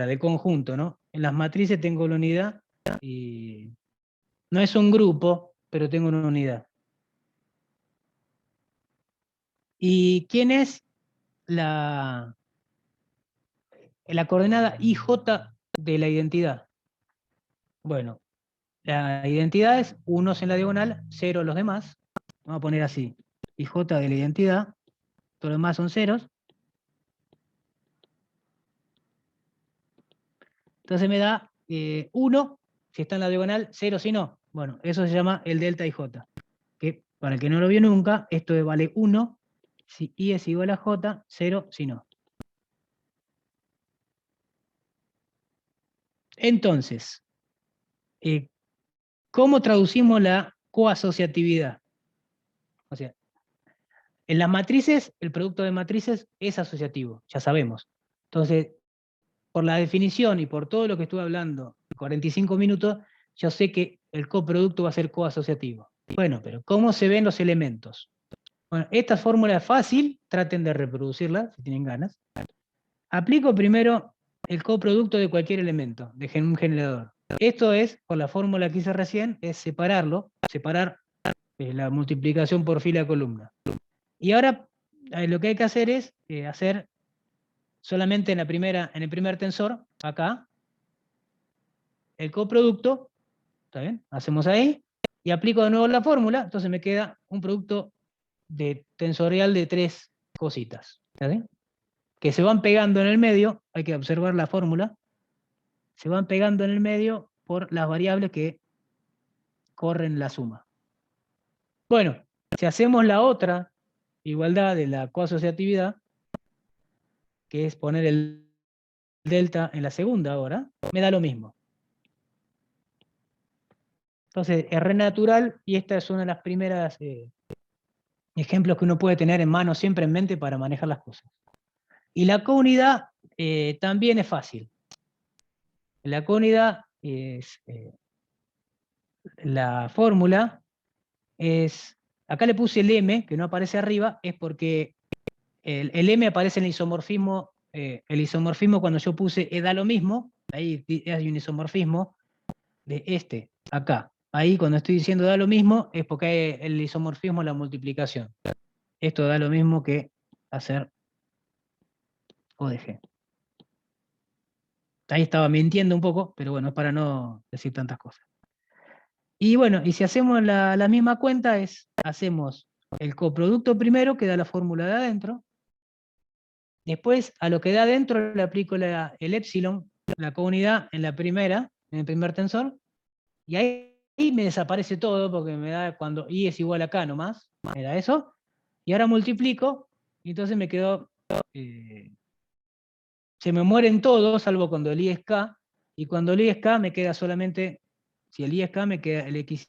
del conjunto, ¿no? En las matrices tengo la unidad y no es un grupo, pero tengo una unidad. ¿Y quién es la coordenada IJ de la identidad? Bueno, la identidad es unos en la diagonal, 0 los demás. Vamos a poner así, IJ de la identidad, todos los demás son ceros. Entonces me da 1 si está en la diagonal, 0 si no. Bueno, eso se llama el delta IJ. Que para el que no lo vio nunca, esto vale 1 si I es igual a J, 0 si no. Entonces, ¿cómo traducimos la coasociatividad? O sea, en las matrices, el producto de matrices es asociativo, ya sabemos. Entonces, por la definición y por todo lo que estuve hablando, 45 minutos, yo sé que el coproducto va a ser coasociativo. Bueno, pero ¿cómo se ven los elementos? Bueno, esta fórmula es fácil, traten de reproducirla si tienen ganas. Aplico primero el coproducto de cualquier elemento, de un generador. Esto es, por la fórmula que hice recién, es separar la multiplicación por fila-columna. Y ahora lo que hay que hacer es hacer solamente en el primer tensor, acá, el coproducto, ¿está bien? Hacemos ahí, y aplico de nuevo la fórmula, entonces me queda un producto tensorial de 3 cositas, ¿está bien? Que se van pegando en el medio, hay que observar la fórmula, se van pegando en el medio por las variables que corren la suma. Bueno, si hacemos la otra igualdad de la coasociatividad, que es poner el delta en la segunda ahora, me da lo mismo. Entonces, es re natural, y esta es una de las primeras ejemplos que uno puede tener en mano, siempre en mente para manejar las cosas. Y la counidad también es fácil. La counidad es, la fórmula es, acá le puse el M, que no aparece arriba, es porque el M aparece en el isomorfismo cuando yo puse da lo mismo, ahí hay un isomorfismo de acá. Ahí cuando estoy diciendo da lo mismo es porque hay el isomorfismo, la multiplicación. Esto da lo mismo que hacer ODG. Ahí estaba mintiendo un poco, pero bueno, es para no decir tantas cosas. Y bueno, y si hacemos la misma cuenta, hacemos el coproducto primero, que da la fórmula de adentro. Después, a lo que da adentro, le aplico el épsilon, la counidad, en el primer tensor. Y ahí me desaparece todo, porque me da cuando I es igual a K nomás, me da eso. Y ahora multiplico, y entonces me quedó se me mueren todos, salvo cuando el i es k, y cuando el i es k me queda solamente, si el i es k me queda el x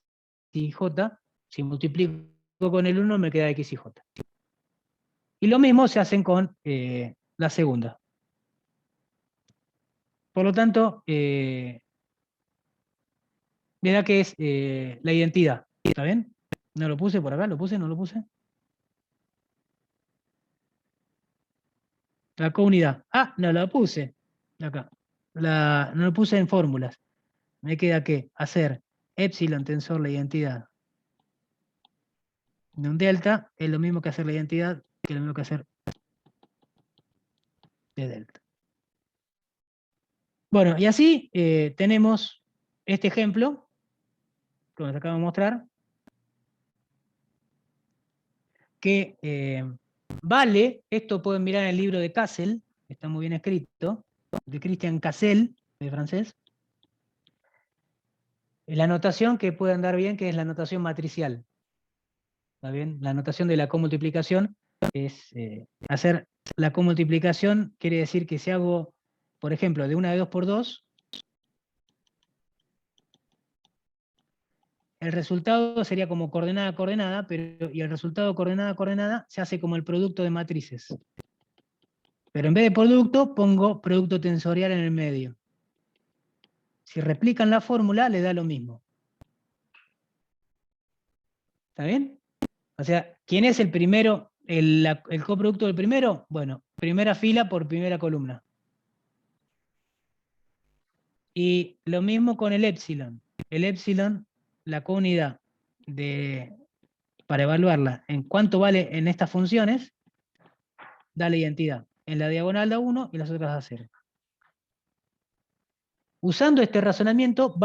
y j, si multiplico con el 1 me queda x y j. Y lo mismo se hacen con la segunda. Por lo tanto, me da que es la identidad. ¿Está bien? ¿No lo puse por acá? ¿Lo puse? ¿No lo puse? La comunidad. Ah, no la puse. Acá. No lo puse en fórmulas. Me queda que hacer epsilon tensor la identidad de un delta es lo mismo que hacer la identidad, que lo mismo que hacer de delta. Bueno, y así tenemos este ejemplo que nos acabo de mostrar, que vale, esto pueden mirar en el libro de Cassel, está muy bien escrito, de Christian Cassel, de francés. La notación que puede andar bien, que es la notación matricial. ¿Está bien? La notación de la comultiplicación es hacer la comultiplicación, quiere decir que si hago, por ejemplo, de una de 2 por 2, el resultado sería como coordenada, coordenada, y el resultado coordenada, coordenada se hace como el producto de matrices. Pero en vez de producto, pongo producto tensorial en el medio. Si replican la fórmula, le da lo mismo. ¿Está bien? O sea, ¿quién es el primero, el coproducto del primero? Bueno, primera fila por primera columna. Y lo mismo con el epsilon. El epsilon, la counidad para evaluarla en cuánto vale en estas funciones, da la identidad. En la diagonal da 1 y las otras da 0. Usando este razonamiento,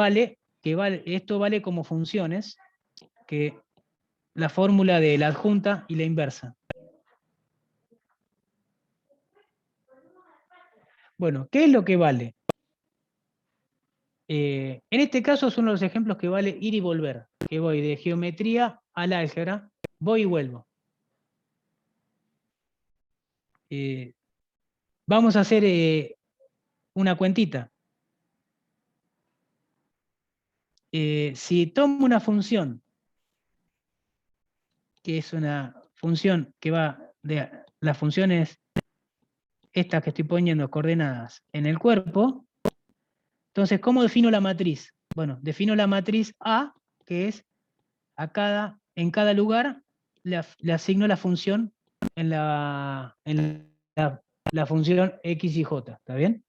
esto vale como funciones, que la fórmula de la adjunta y la inversa. Bueno, ¿qué es lo que vale? En este caso es uno de los ejemplos que vale ir y volver, que voy de geometría al álgebra, voy y vuelvo. Vamos a hacer una cuentita. Si tomo una función, que es una función que va de las funciones estas que estoy poniendo coordenadas en el cuerpo, entonces, ¿cómo defino la matriz? Bueno, defino la matriz A, que es en cada lugar le asigno la función en la función x y j, ¿está bien?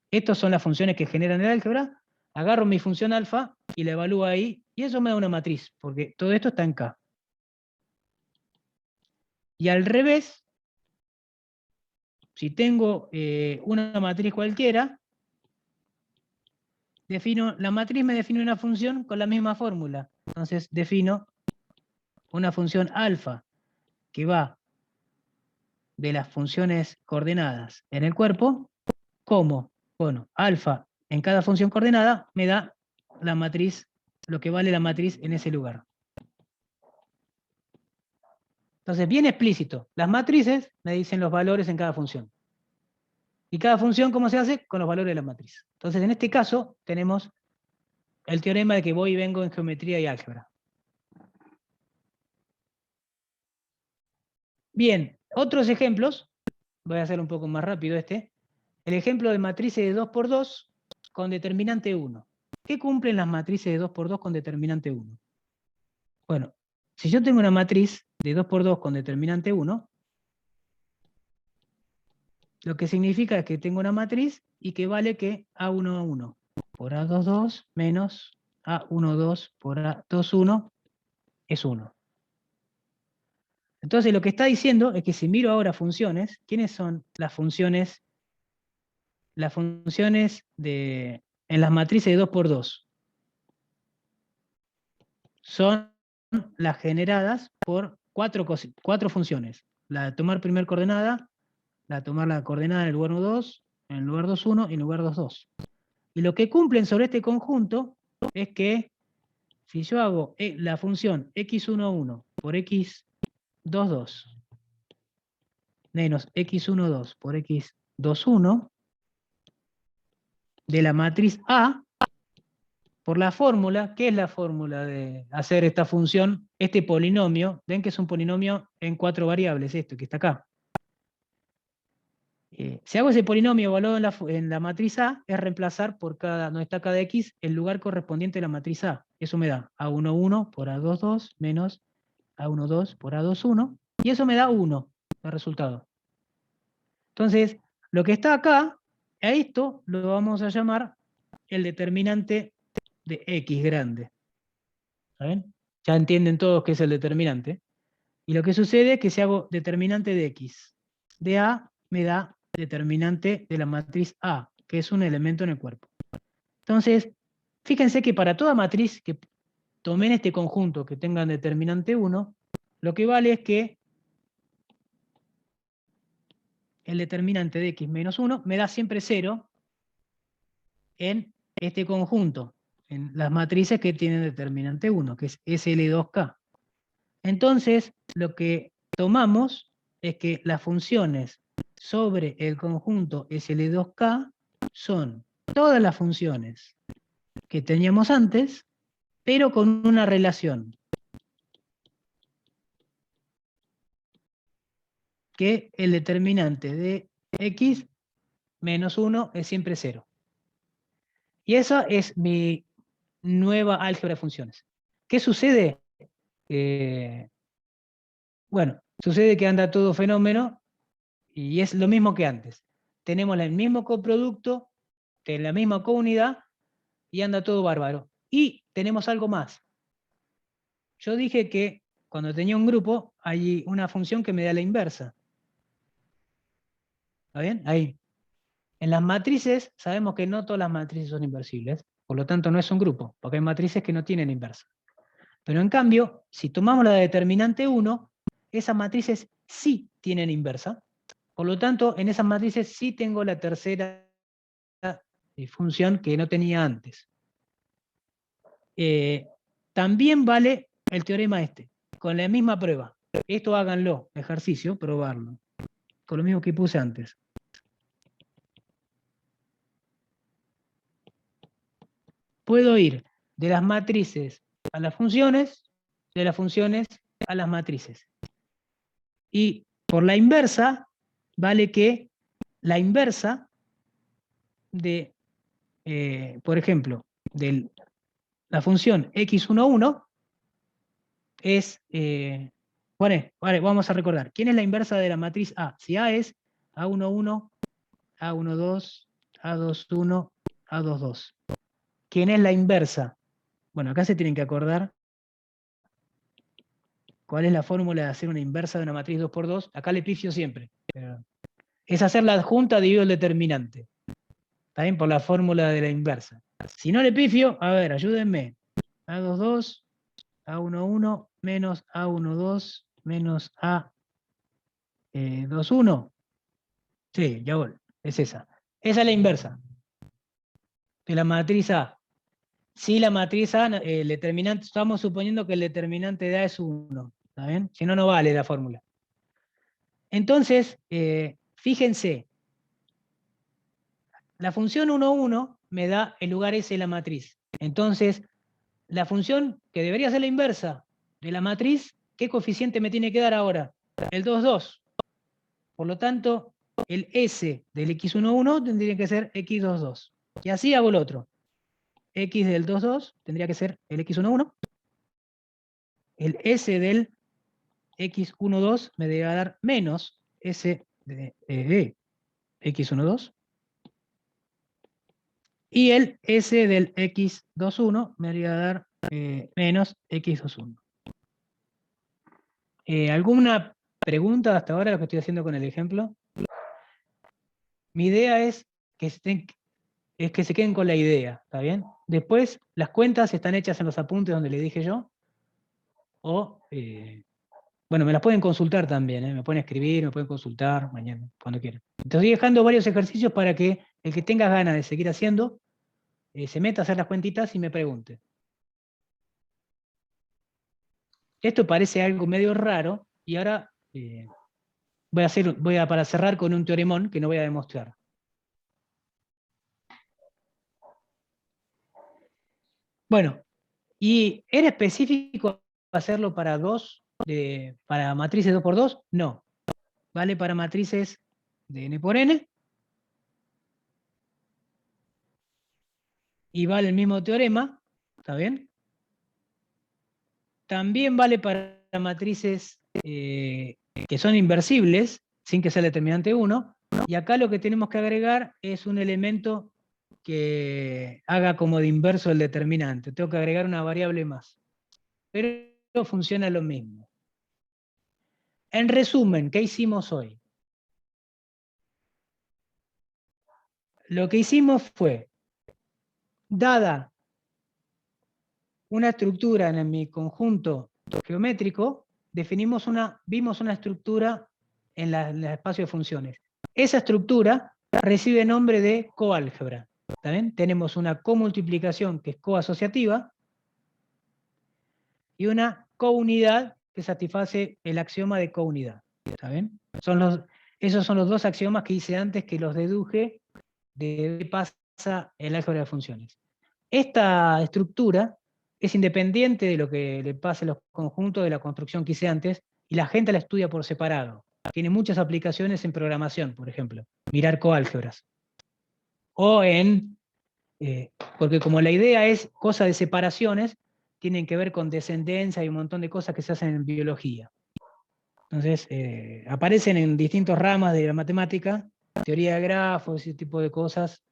Estas son las funciones que generan el álgebra, agarro mi función alfa y la evalúo ahí, y eso me da una matriz, porque todo esto está en K. Y al revés, si tengo una matriz cualquiera, la matriz me define una función con la misma fórmula. Entonces defino una función alfa que va de las funciones coordenadas en el cuerpo, como, bueno, alfa en cada función coordenada me da la matriz, lo que vale la matriz en ese lugar. Entonces, bien explícito, las matrices me dicen los valores en cada función. Y cada función, ¿cómo se hace? Con los valores de la matriz. Entonces, en este caso, tenemos el teorema de que voy y vengo en geometría y álgebra. Bien, otros ejemplos, voy a hacer un poco más rápido este. El ejemplo de matrices de 2 por 2 con determinante 1. ¿Qué cumplen las matrices de 2 por 2 con determinante 1? Bueno, si yo tengo una matriz de 2 por 2 con determinante 1, lo que significa es que tengo una matriz y que vale que A1 por A2 menos A1 por A2 es 1. Entonces lo que está diciendo es que si miro ahora funciones, ¿quiénes son las funciones? Las funciones en las matrices de 2 por 2 son las generadas por cuatro funciones. La de tomar primer coordenada, la de tomar la coordenada en el lugar 1, 2, en el lugar 2, 1 y en el lugar 2, 2. Y lo que cumplen sobre este conjunto es que si yo hago la función x11 por x22 2 menos x12 por x21, de la matriz A por la fórmula. ¿Qué es la fórmula de hacer esta función, este polinomio? Ven que es un polinomio en 4 variables, esto que está acá. Si hago ese polinomio evaluado en la matriz A, es reemplazar por donde está cada X, el lugar correspondiente de la matriz A. Eso me da A11 por A22 menos A12 por A21, y eso me da 1, el resultado. Entonces, lo que está acá, a esto lo vamos a llamar el determinante de X grande. ¿Saben? Ya entienden todos qué es el determinante. Y lo que sucede es que si hago determinante de X, de A me da determinante de la matriz A, que es un elemento en el cuerpo. Entonces, fíjense que para toda matriz que tomen este conjunto que tengan determinante 1, lo que vale es que el determinante de X menos 1 me da siempre 0 en este conjunto, en las matrices que tienen determinante 1, que es SL2K. Entonces, lo que tomamos es que las funciones sobre el conjunto SL2K son todas las funciones que teníamos antes, pero con una relación. Que el determinante de X menos 1 es siempre 0. Y esa es mi nueva álgebra de funciones. ¿Qué sucede? Bueno, sucede que anda todo fenómeno y es lo mismo que antes. Tenemos el mismo coproducto, de la misma counidad y anda todo bárbaro. Y tenemos algo más. Yo dije que cuando tenía un grupo hay una función que me da la inversa. ¿Está bien? Ahí. En las matrices sabemos que no todas las matrices son inversibles, por lo tanto no es un grupo, porque hay matrices que no tienen inversa. Pero en cambio, si tomamos la determinante 1, esas matrices sí tienen inversa. Por lo tanto, en esas matrices sí tengo la tercera función que no tenía antes. También vale el teorema este, con la misma prueba. Esto háganlo, ejercicio, probarlo. Con lo mismo que puse antes. Puedo ir de las matrices a las funciones, de las funciones a las matrices. Y por la inversa, vale que la inversa de, por ejemplo, de la función x11 es, vale, vamos a recordar, ¿quién es la inversa de la matriz A? Si A es A11, A12, A21, A22. ¿Quién es la inversa? Bueno, acá se tienen que acordar cuál es la fórmula de hacer una inversa de una matriz 2×2. Acá le pifio siempre. Es hacer la adjunta dividido el determinante. También por la fórmula de la inversa. Si no le pifio, a ver, ayúdenme. A22, A11 menos A12 menos A21. Sí, ya voy. Es esa. Esa es la inversa de la matriz A. Si la matriz A, el determinante, estamos suponiendo que el determinante de A es 1. ¿Está bien? Si no, no vale la fórmula. Entonces, fíjense, la función 1,1 me da el lugar S de la matriz. Entonces, la función que debería ser la inversa de la matriz, ¿qué coeficiente me tiene que dar ahora? El 2,2. Por lo tanto, el S del x11 tendría que ser x22. Y así hago el otro. X del 2,2 tendría que ser el x11. El S del x12 me debe dar menos S de x12. Y el S del x21 me debería dar menos x21. ¿Alguna pregunta hasta ahora lo que estoy haciendo con el ejemplo? Mi idea es que se queden con la idea, ¿está bien? Después, las cuentas están hechas en los apuntes donde le dije yo. O, bueno, me las pueden consultar también, me pueden escribir, me pueden consultar mañana, cuando quieran. Estoy dejando varios ejercicios para que el que tenga ganas de seguir haciendo, se meta a hacer las cuentitas y me pregunte. Esto parece algo medio raro, y ahora para cerrar con un teoremón que no voy a demostrar. Bueno, ¿y era específico hacerlo para para matrices 2×2? No. Vale para matrices de n por n. Y vale el mismo teorema, ¿está bien? También vale para matrices que son inversibles, sin que sea el determinante 1. Y acá lo que tenemos que agregar es un elemento que haga como de inverso el determinante. Tengo que agregar una variable más. Pero funciona lo mismo. En resumen, ¿qué hicimos hoy? Lo que hicimos fue, dada una estructura en mi conjunto geométrico, vimos una estructura en el espacio de funciones. Esa estructura recibe nombre de coálgebra. ¿Está bien? Tenemos una comultiplicación que es coasociativa y una counidad que satisface el axioma de counidad. ¿Está bien? Esos son los dos axiomas que hice antes, que los deduje de qué pasa el álgebra de funciones. Esta estructura es independiente de lo que le pase a los conjuntos de la construcción que hice antes, y la gente la estudia por separado. Tiene muchas aplicaciones en programación, por ejemplo, mirar coálgebras. O porque como la idea es cosa de separaciones, tienen que ver con descendencia y un montón de cosas que se hacen en biología. Entonces, aparecen en distintas ramas de la matemática, teoría de grafos, ese tipo de cosas.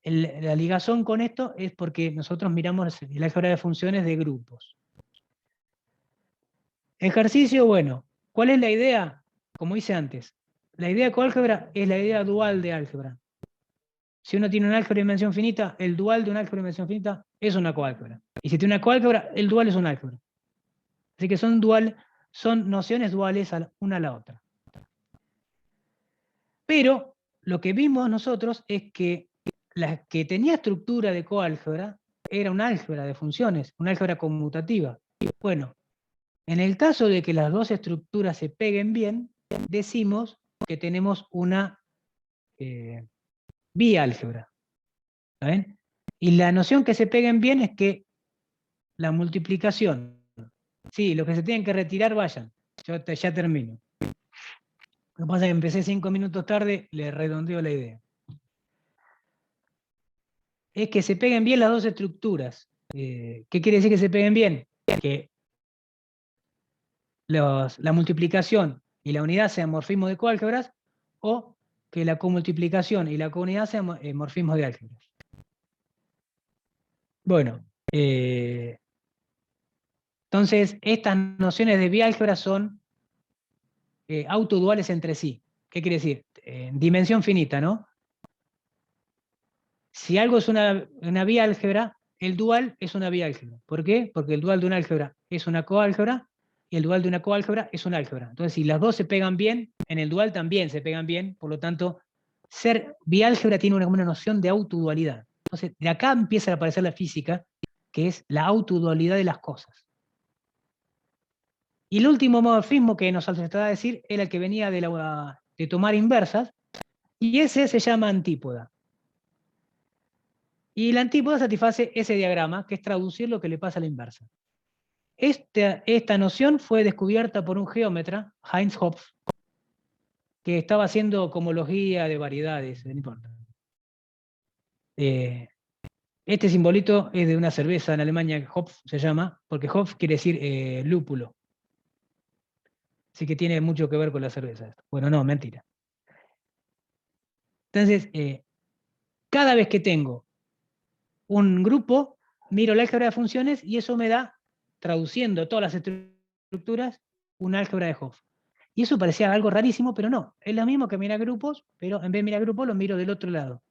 La ligazón con esto es porque nosotros miramos el álgebra de funciones de grupos. Ejercicio, bueno, ¿cuál es la idea? Como hice antes, la idea de coálgebra es la idea dual de álgebra. Si uno tiene un álgebra de dimensión finita, el dual de un álgebra de dimensión finita es una coálgebra. Y si tiene una coálgebra, el dual es un álgebra. Así que son nociones duales una a la otra. Pero lo que vimos nosotros es que la que tenía estructura de coálgebra era un álgebra de funciones, una álgebra conmutativa. Bueno, en el caso de que las dos estructuras se peguen bien, decimos que tenemos una biálgebra. ¿Saben? Y la noción que se peguen bien es que la multiplicación, sí, los que se tienen que retirar vayan, yo ya termino. Lo que pasa es que empecé 5 minutos tarde, le redondeo la idea. Es que se peguen bien las dos estructuras. ¿Qué quiere decir que se peguen bien? Que la multiplicación y la unidad sean morfismos de coálgebras, o que la comultiplicación y la counidad sean morfismos de álgebras. Bueno, entonces estas nociones de biálgebra son autoduales entre sí. ¿Qué quiere decir? Dimensión finita, ¿no? Si algo es una biálgebra, el dual es una biálgebra. ¿Por qué? Porque el dual de una álgebra es una coálgebra y el dual de una coálgebra es un álgebra. Entonces, si las dos se pegan bien, en el dual también se pegan bien, por lo tanto, ser biálgebra tiene una noción de autodualidad. Entonces, de acá empieza a aparecer la física, que es la autodualidad de las cosas. Y el último morfismo que nos faltaba decir era el que venía de tomar inversas, y ese se llama antípoda. Y la antípoda satisface ese diagrama, que es traducir lo que le pasa a la inversa. Esta noción fue descubierta por un geómetra, Heinz Hopf, que estaba haciendo cohomología de variedades, no importa. Este simbolito es de una cerveza en Alemania, Hopf se llama, porque Hopf quiere decir lúpulo. Así que tiene mucho que ver con la cerveza esto. Bueno, no, mentira. Entonces, cada vez que tengo un grupo, miro la álgebra de funciones y eso me da, traduciendo todas las estructuras, un álgebra de Hopf. Y eso parecía algo rarísimo, pero no. Es lo mismo que mirar grupos, pero en vez de mirar grupos, lo miro del otro lado,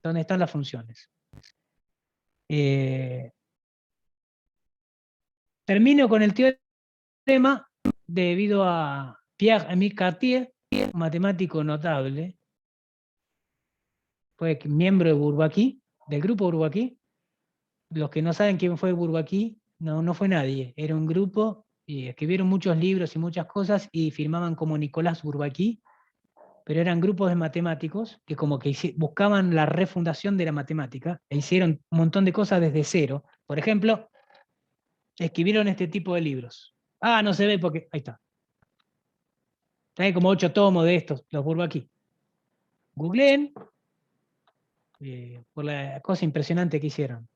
donde están las funciones. Termino con el teorema debido a Pierre-Émile Cartier, un matemático notable. Fue miembro de Bourbaki, del grupo Bourbaki. Los que no saben quién fue Bourbaki, no fue nadie. Era un grupo y escribieron muchos libros y muchas cosas y firmaban como Nicolás Bourbaki. pero eran grupos de matemáticos que como que buscaban la refundación de la matemática e hicieron un montón de cosas desde cero. Por ejemplo, escribieron este tipo de libros. Ah, no se ve porque... Ahí está. Hay como 8 tomos de estos, los vuelvo aquí. Googleen por la cosa impresionante que hicieron.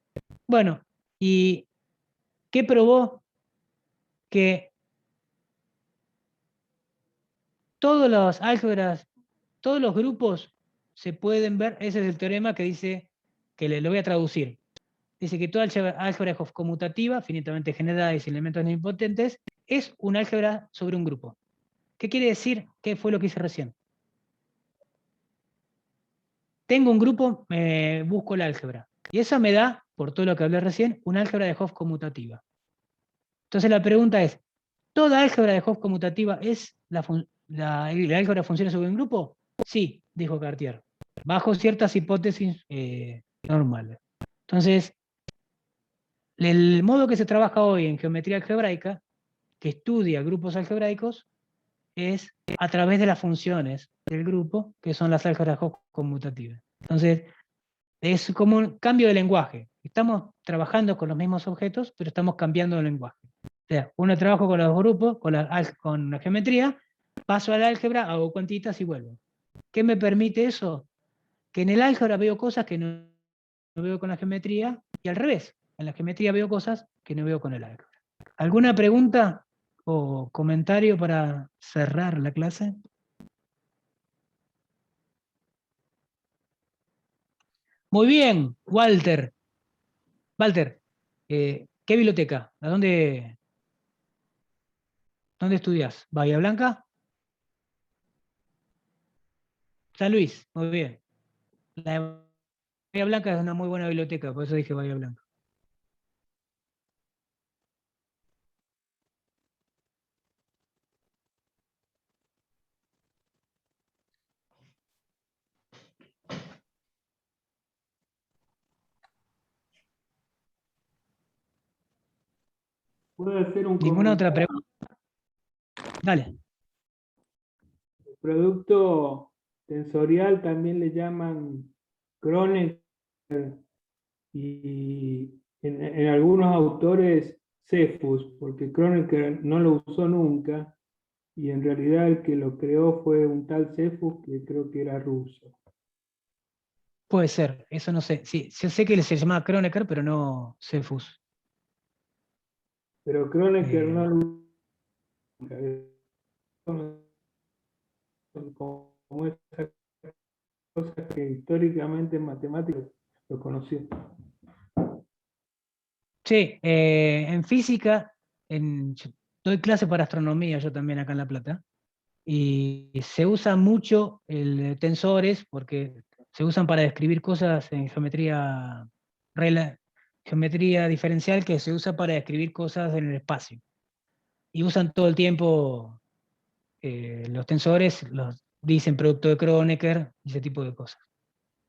Bueno, ¿y qué probó? Que todos los álgebras, todos los grupos se pueden ver, ese es el teorema que dice, que lo voy a traducir. Dice que toda álgebra conmutativa, finitamente generada y sin elementos nilpotentes, es un álgebra sobre un grupo. ¿Qué quiere decir? ¿Qué fue lo que hice recién? Tengo un grupo, busco el álgebra. Y eso me da, por todo lo que hablé recién, un álgebra de Hopf conmutativa. Entonces la pregunta es, ¿toda álgebra de Hopf conmutativa es la álgebra funciona sobre un grupo? Sí, dijo Cartier, bajo ciertas hipótesis normales. Entonces, el modo que se trabaja hoy en geometría algebraica, que estudia grupos algebraicos, es a través de las funciones del grupo, que son las álgebras Hopf conmutativas. Entonces, es como un cambio de lenguaje. Estamos trabajando con los mismos objetos, pero estamos cambiando de lenguaje. O sea, uno trabaja con los grupos, con la geometría, paso al álgebra, hago cuantitas y vuelvo. ¿Qué me permite eso? Que en el álgebra veo cosas que no veo con la geometría, y al revés. En la geometría veo cosas que no veo con el álgebra. ¿Alguna pregunta o comentario para cerrar la clase? Muy bien, Walter. Walter, ¿qué biblioteca? ¿A dónde estudias? ¿Bahía Blanca? San Luis, muy bien. La de Bahía Blanca es una muy buena biblioteca, por eso dije Bahía Blanca. ¿Puedo hacer un ¿Ninguna otra comentario? pregunta? Dale. El producto tensorial también le llaman Kronecker y en algunos autores Cephus, porque Kronecker no lo usó nunca y en realidad el que lo creó fue un tal Cephus que creo que era ruso. Puede ser, eso no sé. Sí, yo sé que se llamaba Kronecker, pero no Cephus. Pero Kronecker no lo como esa cosa que históricamente en matemáticas lo conoció. Sí, en física, yo doy clases para astronomía yo también acá en La Plata, y se usa mucho el tensores porque se usan para describir cosas en geometría diferencial, que se usa para describir cosas en el espacio. Y usan todo el tiempo los tensores, los dicen producto de Kronecker y ese tipo de cosas.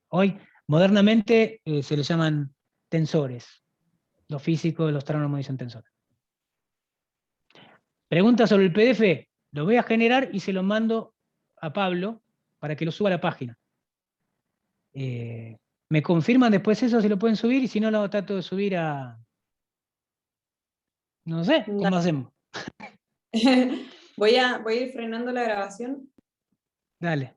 Hoy, modernamente, se les llaman tensores. Los físicos, los astrónomos dicen tensores. Pregunta sobre el PDF, lo voy a generar y se lo mando a Pablo para que lo suba a la página. ¿Me confirman después eso si lo pueden subir? Y si no, lo trato de subir a... No sé, ¿cómo hacemos? Voy a ir frenando la grabación. Dale.